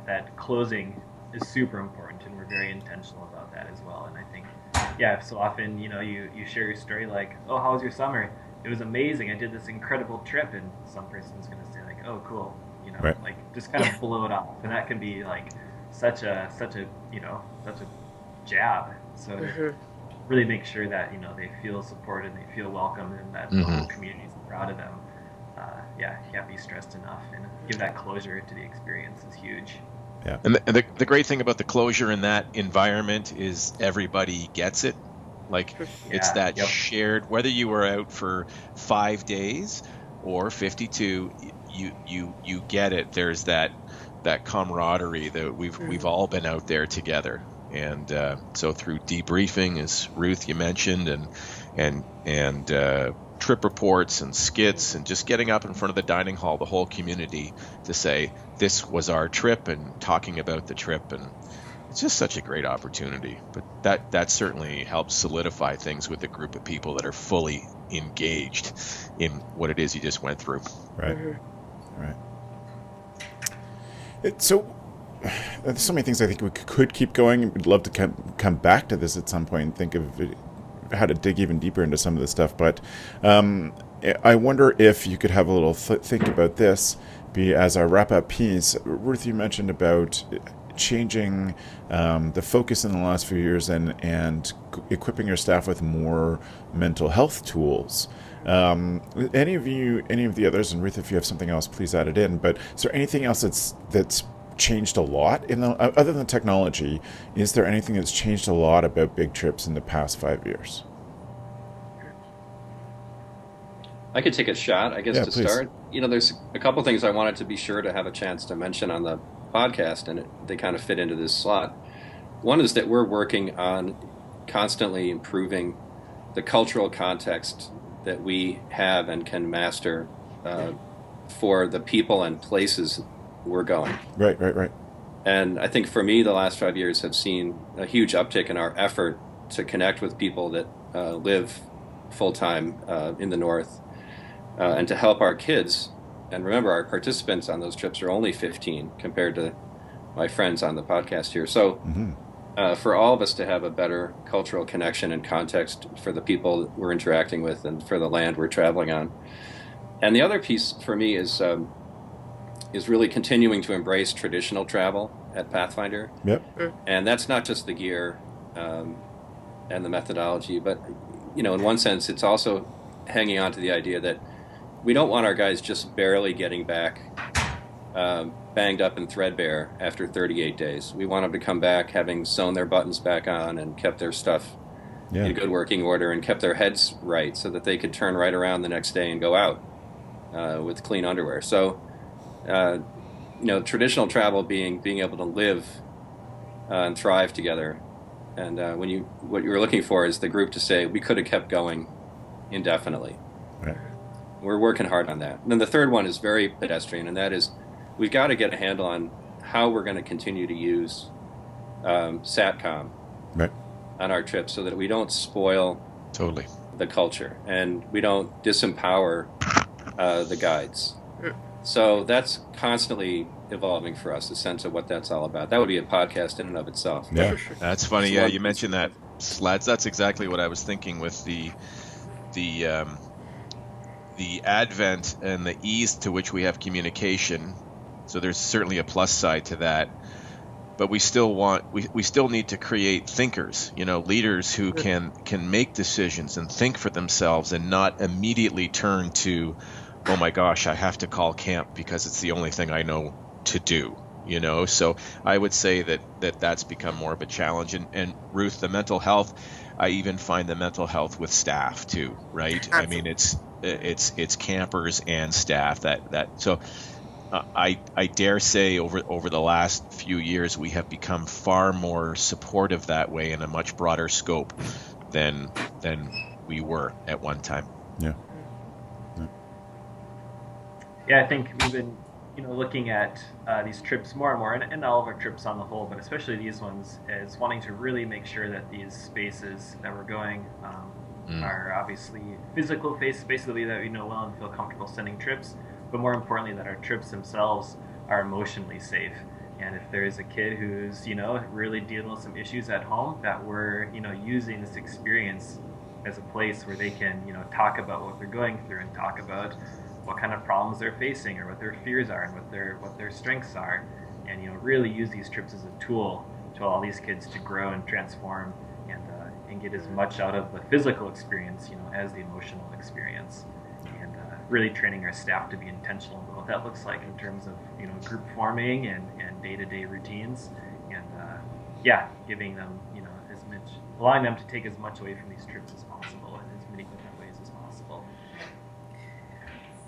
that closing is super important, and we're very intentional about that as well. And I think, so often, you share your story like, oh, how was your summer? It was amazing. I did this incredible trip, and some person's going to say like, oh, cool, right. like just kind of blow it off, and that can be like such a jab. So really make sure that they feel supported, they feel welcome, and that the whole community is proud of them. Can't be stressed enough, and give that closure to the experience is huge. Yeah, and the great thing about the closure in that environment is everybody gets it. Like it's that shared, whether you were out for 5 days or 52, you get it. There's that camaraderie that we've all been out there together, and so through debriefing, as Ruth you mentioned, and trip reports and skits, and just getting up in front of the dining hall, the whole community, to say this was our trip and talking about the trip, and it's just such a great opportunity. But that certainly helps solidify things with a group of people that are fully engaged in what it is you just went through. Right. Right. So there's so many things I think we could keep going. We'd love to come back to this at some point and think of how to dig even deeper into some of this stuff. But I wonder if you could have a little think about this, be as our wrap-up piece. Ruth, you mentioned about changing the focus in the last few years and equipping your staff with more mental health tools. Any of the others, and Ruth, if you have something else, please add it in. But is there anything else that's changed a lot other than technology? Is there anything that's changed a lot about big trips in the past 5 years? I could take a shot, I guess, to please. start. There's a couple things I wanted to be sure to have a chance to mention on the podcast, and they kind of fit into this slot. One is that we're working on constantly improving the cultural context that we have and can master for the people and places we're going. Right. And I think for me, the last 5 years have seen a huge uptick in our effort to connect with people that live full-time in the North and to help our kids. And remember, our participants on those trips are only 15 compared to my friends on the podcast here. So for all of us to have a better cultural connection and context for the people that we're interacting with and for the land we're traveling on. And the other piece for me is really continuing to embrace traditional travel at Pathfinder. Yep. And that's not just the gear and the methodology, but in one sense, it's also hanging on to the idea that we don't want our guys just barely getting back banged up and threadbare after 38 days. We want them to come back having sewn their buttons back on and kept their stuff in good working order and kept their heads right so that they could turn right around the next day and go out with clean underwear. So, traditional travel being able to live and thrive together. And what you were looking for is the group to say, we could have kept going indefinitely. Right. We're working hard on that. And then the third one is very pedestrian, and that is we've got to get a handle on how we're going to continue to use SATCOM Right. on our trips so that we don't spoil Totally. the culture and we don't disempower the guides. So that's constantly evolving for us, a sense of what that's all about. That would be a podcast in and of itself. Yeah. That's funny. Yeah, you mentioned that, Slads. That's exactly what I was thinking with the advent and the ease to which we have communication. So there's certainly a plus side to that. But we still need to create thinkers, leaders who can make decisions and think for themselves and not immediately turn to, oh my gosh, I have to call camp because it's the only thing I know to do, So I would say that's become more of a challenge. And Ruth, the mental health, I even find the mental health with staff too, right? Absolutely. I mean, it's campers and staff so. I dare say over the last few years we have become far more supportive that way in a much broader scope than we were at one time. Yeah. Yeah, I think we've been looking at these trips more and more, and all of our trips on the whole, but especially these ones, is wanting to really make sure that these spaces that we're going are obviously physical spaces that we know well and feel comfortable sending trips, but more importantly that our trips themselves are emotionally safe. And if there is a kid who's really dealing with some issues at home, that we're using this experience as a place where they can talk about what they're going through and talk about what kind of problems they're facing or what their fears are and what their strengths are, and really use these trips as a tool to allow these kids to grow and transform and get as much out of the physical experience as the emotional experience. Really training our staff to be intentional about what that looks like in terms of group forming and day-to-day routines, and giving them as much, allowing them to take as much away from these trips as possible in as many different ways as possible.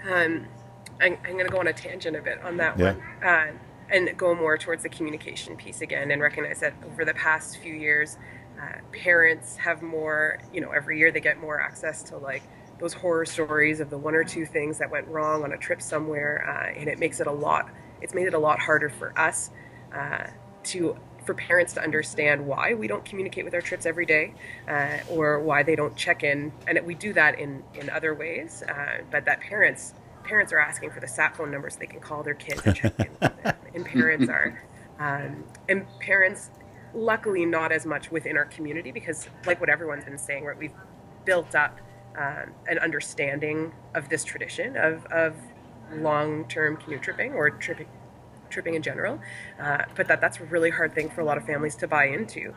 I'm going to go on a tangent a bit on that one, and go more towards the communication piece again, and recognize that over the past few years, parents have more, every year they get more access to those horror stories of the one or two things that went wrong on a trip somewhere, and it's made it a lot harder for us for parents to understand why we don't communicate with our trips every day, or why they don't check in. And we do that in other ways, but that parents are asking for the sat phone numbers so they can call their kids and check in with them. And parents, luckily not as much within our community, because like what everyone's been saying, right, we've built up an understanding of this tradition of long-term canoe tripping or tripping in general, but that's a really hard thing for a lot of families to buy into,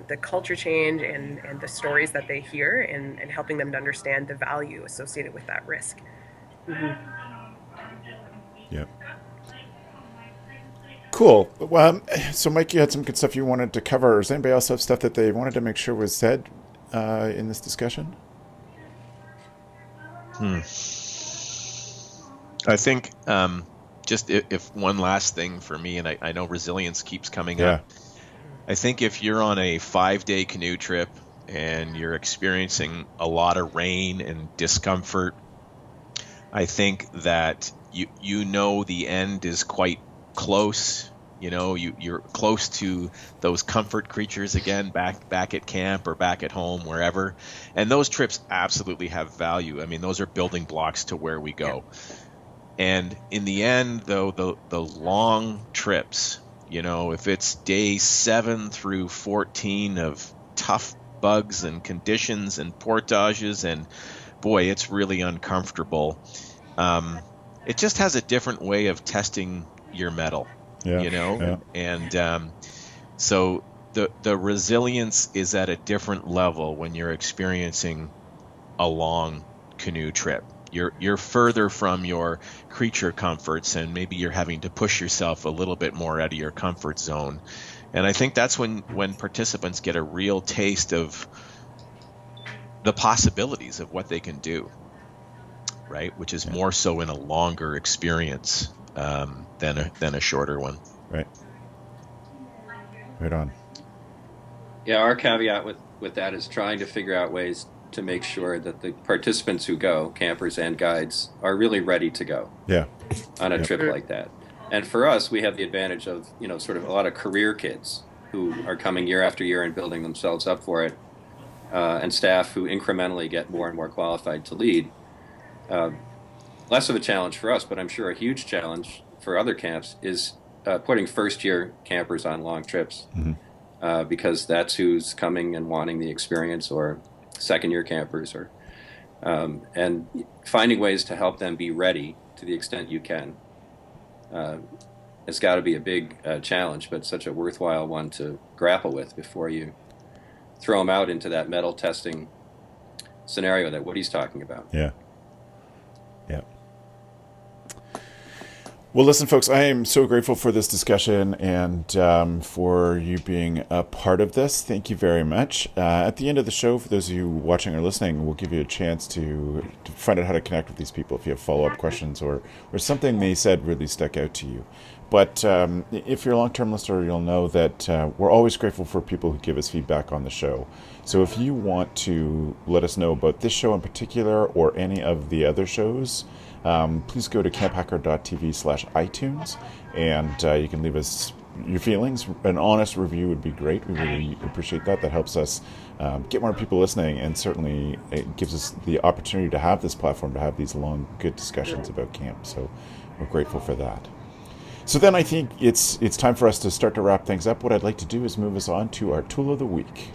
the culture change and the stories that they hear, and helping them to understand the value associated with that risk. Mm-hmm. Yeah. Cool. Well, so Mike, you had some good stuff you wanted to cover. Does anybody else have stuff that they wanted to make sure was said in this discussion? I think just if one last thing for me, and I know resilience keeps coming up. I think if you're on a 5-day canoe trip and you're experiencing a lot of rain and discomfort, I think that the end is quite close. You're close to those comfort creatures again, back at camp or back at home, wherever. And those trips absolutely have value. I mean, those are building blocks to where we go. And in the end, though, the long trips, if it's day 7 through 14 of tough bugs and conditions and portages, and boy, it's really uncomfortable. It just has a different way of testing your mettle. And so the resilience is at a different level when you're experiencing a long canoe trip. You're further from your creature comforts, and maybe you're having to push yourself a little bit more out of your comfort zone. And I think that's when participants get a real taste of the possibilities of what they can do, right? Which is more so in a longer experience than a shorter one. Right. Right on. Yeah, our caveat with that is trying to figure out ways to make sure that the participants who go, campers and guides, are really ready to go Yeah. on a Yep. trip like that. And for us, we have the advantage of, sort of a lot of career kids who are coming year after year and building themselves up for it, and staff who incrementally get more and more qualified to lead. Uh, Less of a challenge for us, but I'm sure a huge challenge for other camps is putting first year campers on long trips, because that's who's coming and wanting the experience, or second year campers, or and finding ways to help them be ready to the extent you can. It's got to be a big challenge, but such a worthwhile one to grapple with before you throw them out into that metal testing scenario that Woody's talking about. Yeah. Yeah. Well, listen, folks, I am so grateful for this discussion and for you being a part of this. Thank you very much. At the end of the show, for those of you watching or listening, we'll give you a chance to find out how to connect with these people if you have follow-up questions or something they said really stuck out to you. But if you're a long-term listener, you'll know that we're always grateful for people who give us feedback on the show. So if you want to let us know about this show in particular or any of the other shows, please go to camphacker.tv/iTunes, and you can leave us your feelings. An honest review would be great. We really appreciate that. That helps us get more people listening, and certainly it gives us the opportunity to have this platform, to have these long, good discussions about camp. So we're grateful for that. So then I think it's time for us to start to wrap things up. What I'd like to do is move us on to our tool of the week.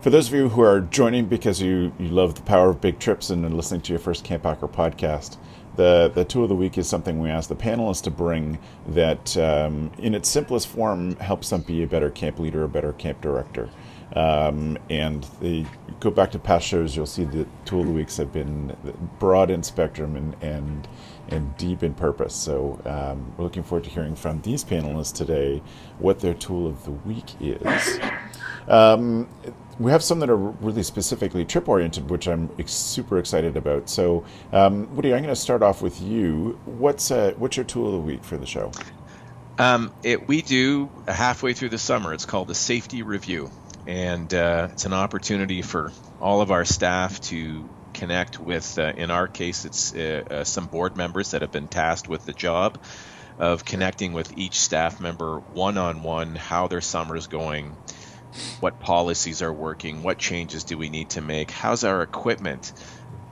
For those of you who are joining because you love the power of big trips and are listening to your first CampHacker podcast, the tool of the week is something we ask the panelists to bring that, in its simplest form, helps them be a better camp leader, a better camp director. And they go back to past shows, you'll see the tool of the weeks have been broad in spectrum and deep in purpose. So we're looking forward to hearing from these panelists today what their tool of the week is. We have some that are really specifically trip-oriented, which I'm super excited about. So, Woody, I'm going to start off with you. What's your tool of the week for the show? We do halfway through the summer. It's called the Safety Review, and it's an opportunity for all of our staff to connect with, in our case, it's some board members that have been tasked with the job of connecting with each staff member one-on-one, how their summer is going, what policies are working, what changes do we need to make, how's our equipment,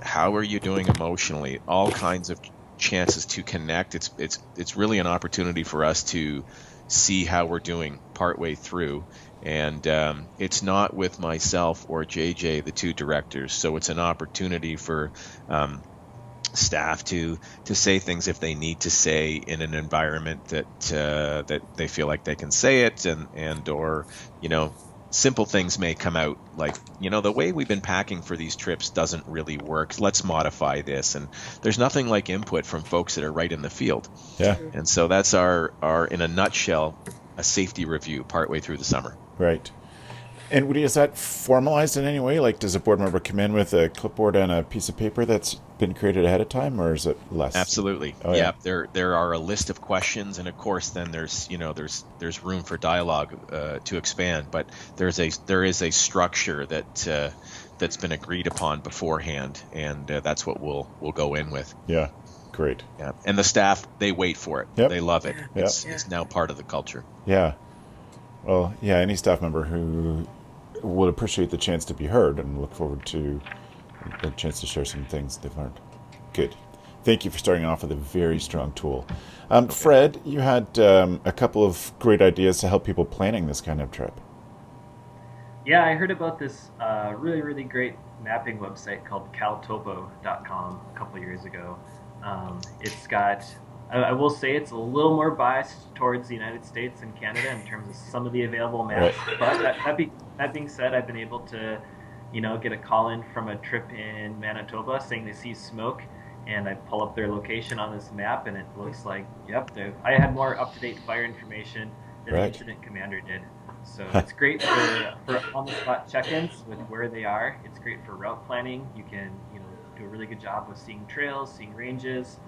how are you doing emotionally, all kinds of chances to connect. It's really an opportunity for us to see how we're doing partway through. And it's not with myself or JJ, the two directors, so it's an opportunity for staff to say things if they need to say in an environment that they feel like they can say it, and or simple things may come out like, the way we've been packing for these trips doesn't really work. Let's modify this. And there's nothing like input from folks that are right in the field. Yeah. And so that's our in a nutshell, a safety review partway through the summer. Right. And Woody, is that formalized in any way? Like, does a board member come in with a clipboard and a piece of paper that's been created ahead of time, or is it less? Absolutely. Oh, yeah. There are a list of questions, and of course, then there's room for dialogue to expand. But there is a structure that's been agreed upon beforehand, and that's what we'll go in with. Yeah. Great. Yeah. And the staff, they wait for it. Yep. They love it. Yep. It's now part of the culture. Yeah. Well, yeah. Any staff member who would appreciate the chance to be heard and look forward to a chance to share some things they've learned. Good. Thank you for starting off with a very strong tool. Fred, you had a couple of great ideas to help people planning this kind of trip. Yeah, I heard about this really, really great mapping website called caltopo.com a couple years ago. It's got, I will say it's a little more biased towards the United States and Canada in terms of some of the available maps. Right. But that being said, I've been able to, get a call in from a trip in Manitoba saying they see smoke, and I pull up their location on this map, and it looks like, yep, I had more up-to-date fire information than the incident commander did. So it's great for on-the-spot check-ins with where they are. It's great for route planning. You can, do a really good job of seeing trails, seeing ranges.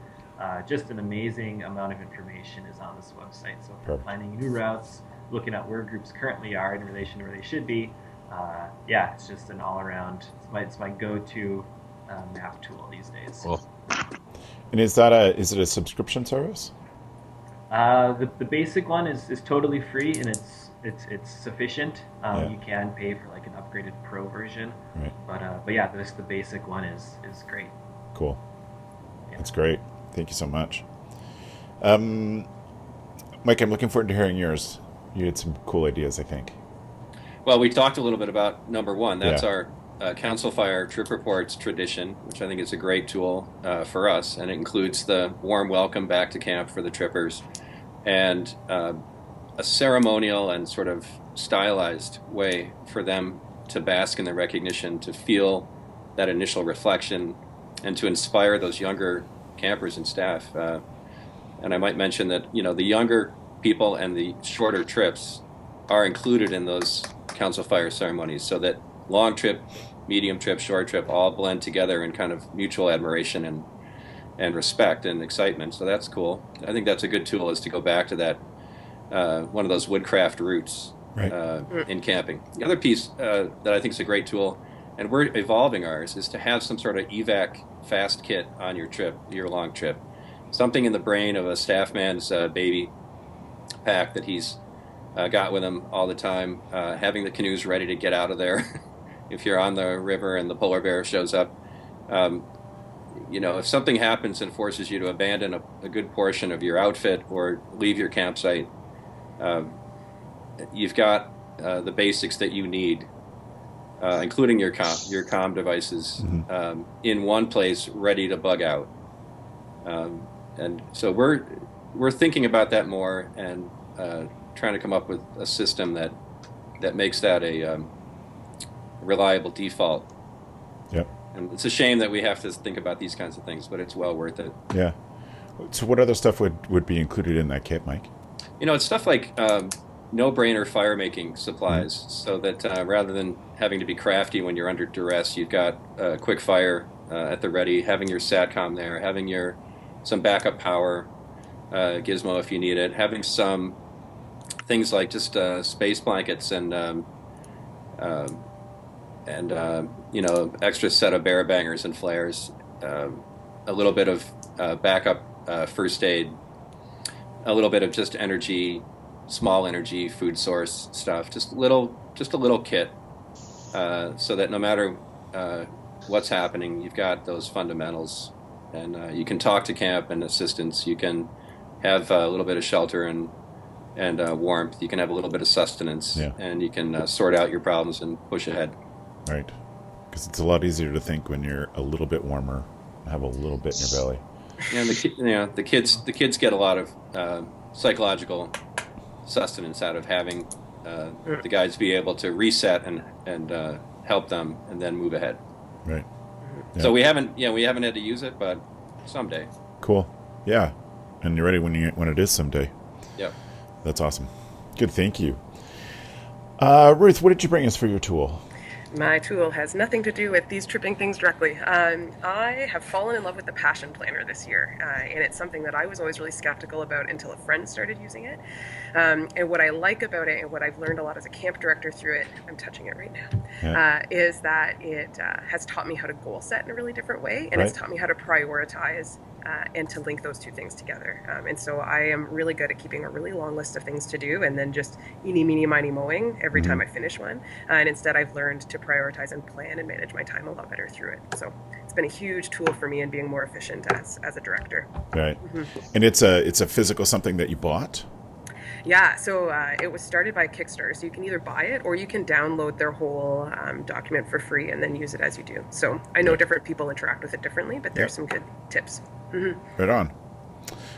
Just an amazing amount of information is on this website. So for planning new routes, looking at where groups currently are in relation to where they should be, yeah, it's just an all-around. It's my go-to map tool these days. Cool. And is it a subscription service? The basic one is totally free, and it's sufficient. Yeah. You can pay for like an upgraded pro version, Right. but yeah, the basic one is great. Cool. Yeah. That's great. Thank you so much. Mike, I'm looking forward to hearing yours. You had some cool ideas, I think. Well, we talked a little bit about number one. That's Yeah. our Council Fire Trip Reports tradition, which I think is a great tool for us. And it includes the warm welcome back to camp for the trippers and a ceremonial and sort of stylized way for them to bask in the recognition, to feel that initial reflection, and to inspire those younger campers and staff. And I might mention that, the younger people and the shorter trips are included in those Council Fire ceremonies, so that long trip, medium trip, short trip all blend together in kind of mutual admiration and respect and excitement. So that's cool. I think that's a good tool, is to go back to that one of those woodcraft roots Right. in camping. The other piece that I think is a great tool, and we're evolving ours, is to have some sort of evac fast kit on your trip, your long trip. Something in the brain of a staff man's baby pack that he's got with him all the time, having the canoes ready to get out of there if you're on the river and the polar bear shows up. If something happens and forces you to abandon a good portion of your outfit or leave your campsite, you've got the basics that you need, including your comm devices, in one place, ready to bug out. And so we're thinking about that more, and trying to come up with a system that makes that a reliable default. Yep. And it's a shame that we have to think about these kinds of things, but it's well worth it. Yeah. So what other stuff would be included in that kit, Mike? It's stuff like no-brainer fire-making supplies, so that rather than having to be crafty when you're under duress, you've got quick fire at the ready, having your SATCOM there, having some backup power gizmo if you need it, having some things like just space blankets and extra set of bear bangers and flares, a little bit of backup first aid, a little bit of just small energy food source stuff, just a little kit, so that no matter what's happening, you've got those fundamentals, and you can talk to camp and assistance. You can have a little bit of shelter and warmth. You can have a little bit of sustenance, Yeah. and you can sort out your problems and push ahead. Right. Because it's a lot easier to think when you're a little bit warmer, have a little bit in your belly. And the kids get a lot of psychological sustenance out of having the guides be able to reset and help them and then move ahead. Right. Yeah. So we haven't had to use it, but someday. Cool. Yeah. And you're ready when it is someday. Yep. That's awesome. Good. Thank you. Ruth, what did you bring us for your tool? My tool has nothing to do with these tripping things directly. I have fallen in love with the Passion Planner this year, and it's something that I was always really skeptical about until a friend started using it. And what I like about it, and what I've learned a lot as a camp director through it, I'm touching it right now, is that it has taught me how to goal set in a really different way, and it's taught me how to prioritize and to link those two things together. And so I am really good at keeping a really long list of things to do and then just eeny, meeny, miny, mowing every time I finish one. And instead I've learned to prioritize and plan and manage my time a lot better through it. So it's been a huge tool for me in being more efficient as a director. Right. And it's a physical something that you bought? Yeah, so it was started by Kickstarter, so you can either buy it or you can download their whole document for free and then use it as you do. So I know different people interact with it differently, but there's some good tips. Right on.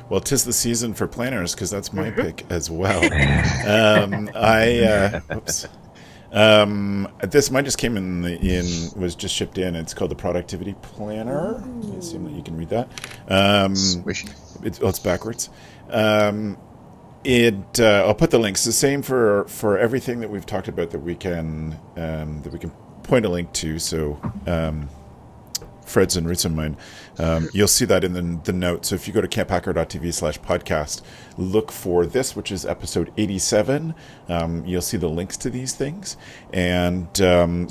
Well, 'tis the season for planners, because that's my pick as well. This mine just came was just shipped in. It's called the Productivity Planner. I assume that you can read that. Swishy. It's backwards. I'll put the links. The same for everything that we've talked about that we can point a link to. So Fred's and Ruth's and mine. You'll see that in the notes. So if you go to camphacker.tv/podcast, look for this, which is episode 87. You'll see the links to these things. And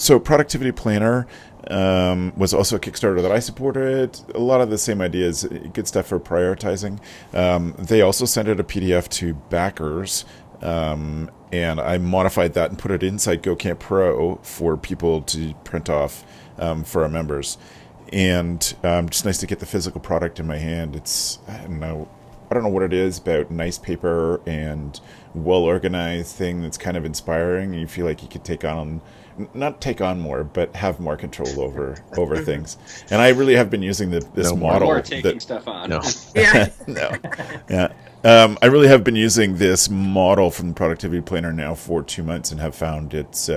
so Productivity Planner was also a Kickstarter that I supported. A lot of the same ideas, good stuff for prioritizing. They also sent out a PDF to backers, and I modified that and put it inside GoCamp Pro for people to print off for our members. And just nice to get the physical product in my hand. I don't know what it is about nice paper and well-organized thing that's kind of inspiring. You feel like you could not take on more, but have more control over things. And I really have been using this model. More taking stuff on. No. Yeah. No. Yeah. I really have been using this model from the Productivity Planner now for 2 months and have found it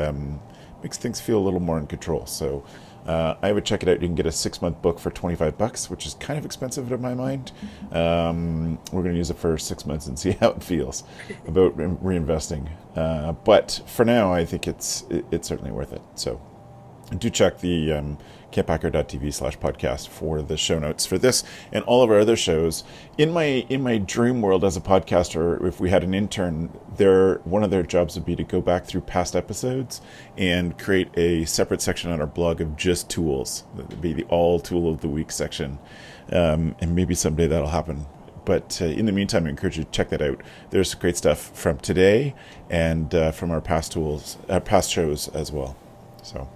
makes things feel a little more in control. So I would check it out. You can get a 6-month book for $25, which is kind of expensive in my mind. We're going to use it for 6 months and see how it feels about reinvesting. But for now, I think it's certainly worth it. So do check the camphacker.tv/podcast for the show notes for this and all of our other shows. In my dream world as a podcaster, if we had an intern, one of their jobs would be to go back through past episodes and create a separate section on our blog of just tools. That would be the all tool of the week section. And maybe someday that'll happen. But in the meantime, I encourage you to check that out. There's great stuff from today and from our past shows as well. So.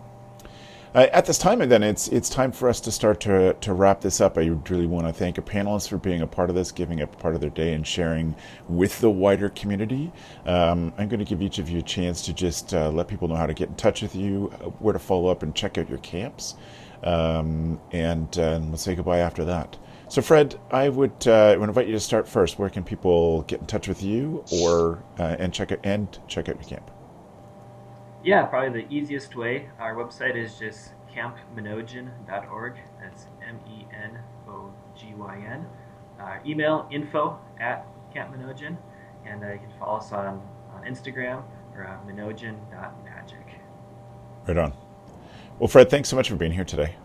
At this time, and then it's time for us to start to wrap this up. I really want to thank our panelists for being a part of this, giving up part of their day and sharing with the wider community. I'm going to give each of you a chance to just let people know how to get in touch with you, where to follow up and check out your camps, and we'll say goodbye after that. So, Fred, I would invite you to start first. Where can people get in touch with you, and check out your camp? Yeah, probably the easiest way. Our website is just campmanogyn.org. That's MENOGYN. Email info@campmanogyn, and you can follow us on Instagram or manogyn.magic. Right on. Well, Fred, thanks so much for being here today.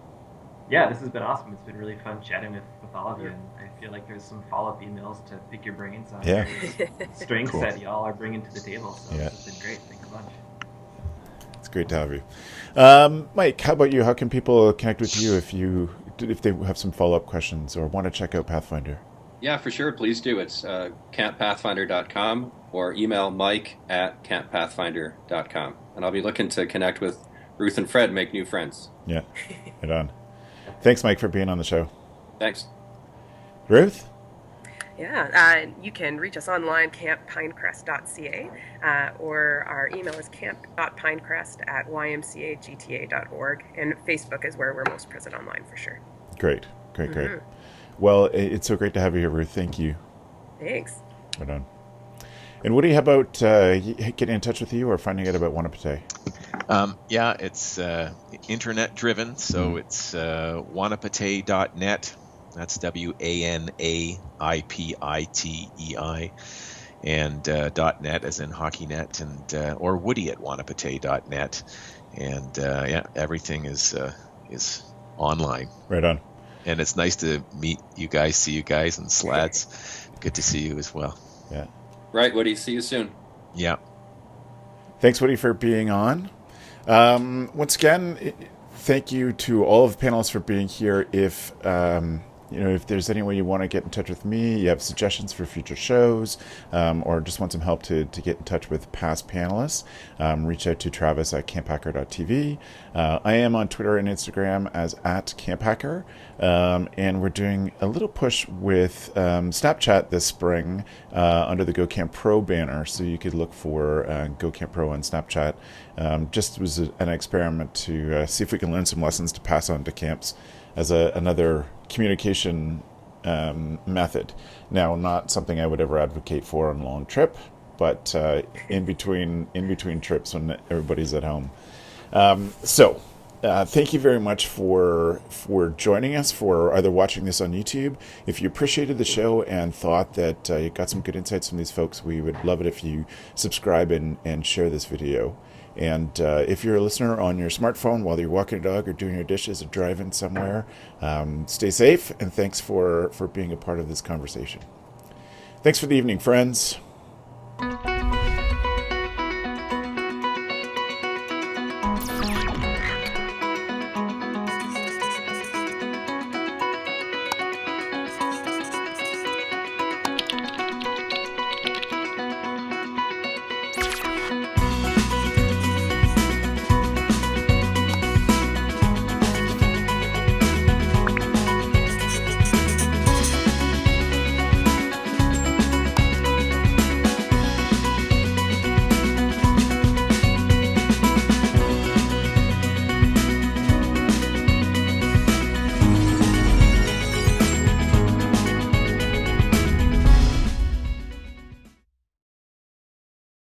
Yeah, this has been awesome. It's been really fun chatting with all of you, and I feel like there's some follow-up emails to pick your brains on various strengths that y'all are bringing to the table. So This has been great. Thanks a bunch. It's great to have you. Mike, how about you? How can people connect with you if they have some follow-up questions or want to check out Pathfinder? Yeah, for sure. Please do. It's camppathfinder.com or email mike@camppathfinder.com. And I'll be looking to connect with Ruth and Fred and make new friends. Yeah, right on. Thanks, Mike, for being on the show. Thanks. Ruth? Yeah, you can reach us online, camppinecrest.ca, or our email is camp.pinecrest@ymcagta.org, and Facebook is where we're most present online for sure. Great. Well, it's so great to have you here, Ruth. Thank you. Thanks. Right on. And Woody, how about getting in touch with you or finding out about Wanapitei? Yeah, it's internet-driven, so it's wanapitei.net. That's WANAIPITEI, and .net as in HockeyNet, and or Woody@wanapitei.net, and everything is online. Right on. And it's nice to meet you guys, see you guys, and Slads. Good to see you as well. Yeah. Right, Woody. See you soon. Yeah. Thanks, Woody, for being on. Once again, thank you to all of the panelists for being here. If there's any way you want to get in touch with me, you have suggestions for future shows, or just want some help to get in touch with past panelists, reach out to Travis at camphacker.tv. I am on Twitter and Instagram as @CampHacker, and we're doing a little push with Snapchat this spring under the GoCamp Pro banner, so you could look for GoCamp Pro on Snapchat. Just was an experiment to see if we can learn some lessons to pass on to camps as another communication method. Now, not something I would ever advocate for on a long trip, but in between trips when everybody's at home. So thank you very much for joining us, for either watching this on YouTube. If you appreciated the show and thought that you got some good insights from these folks, we would love it if you subscribe and share this video. And if you're a listener on your smartphone while you're walking a dog or doing your dishes or driving somewhere, stay safe, and thanks for being a part of this conversation. Thanks for the evening, friends.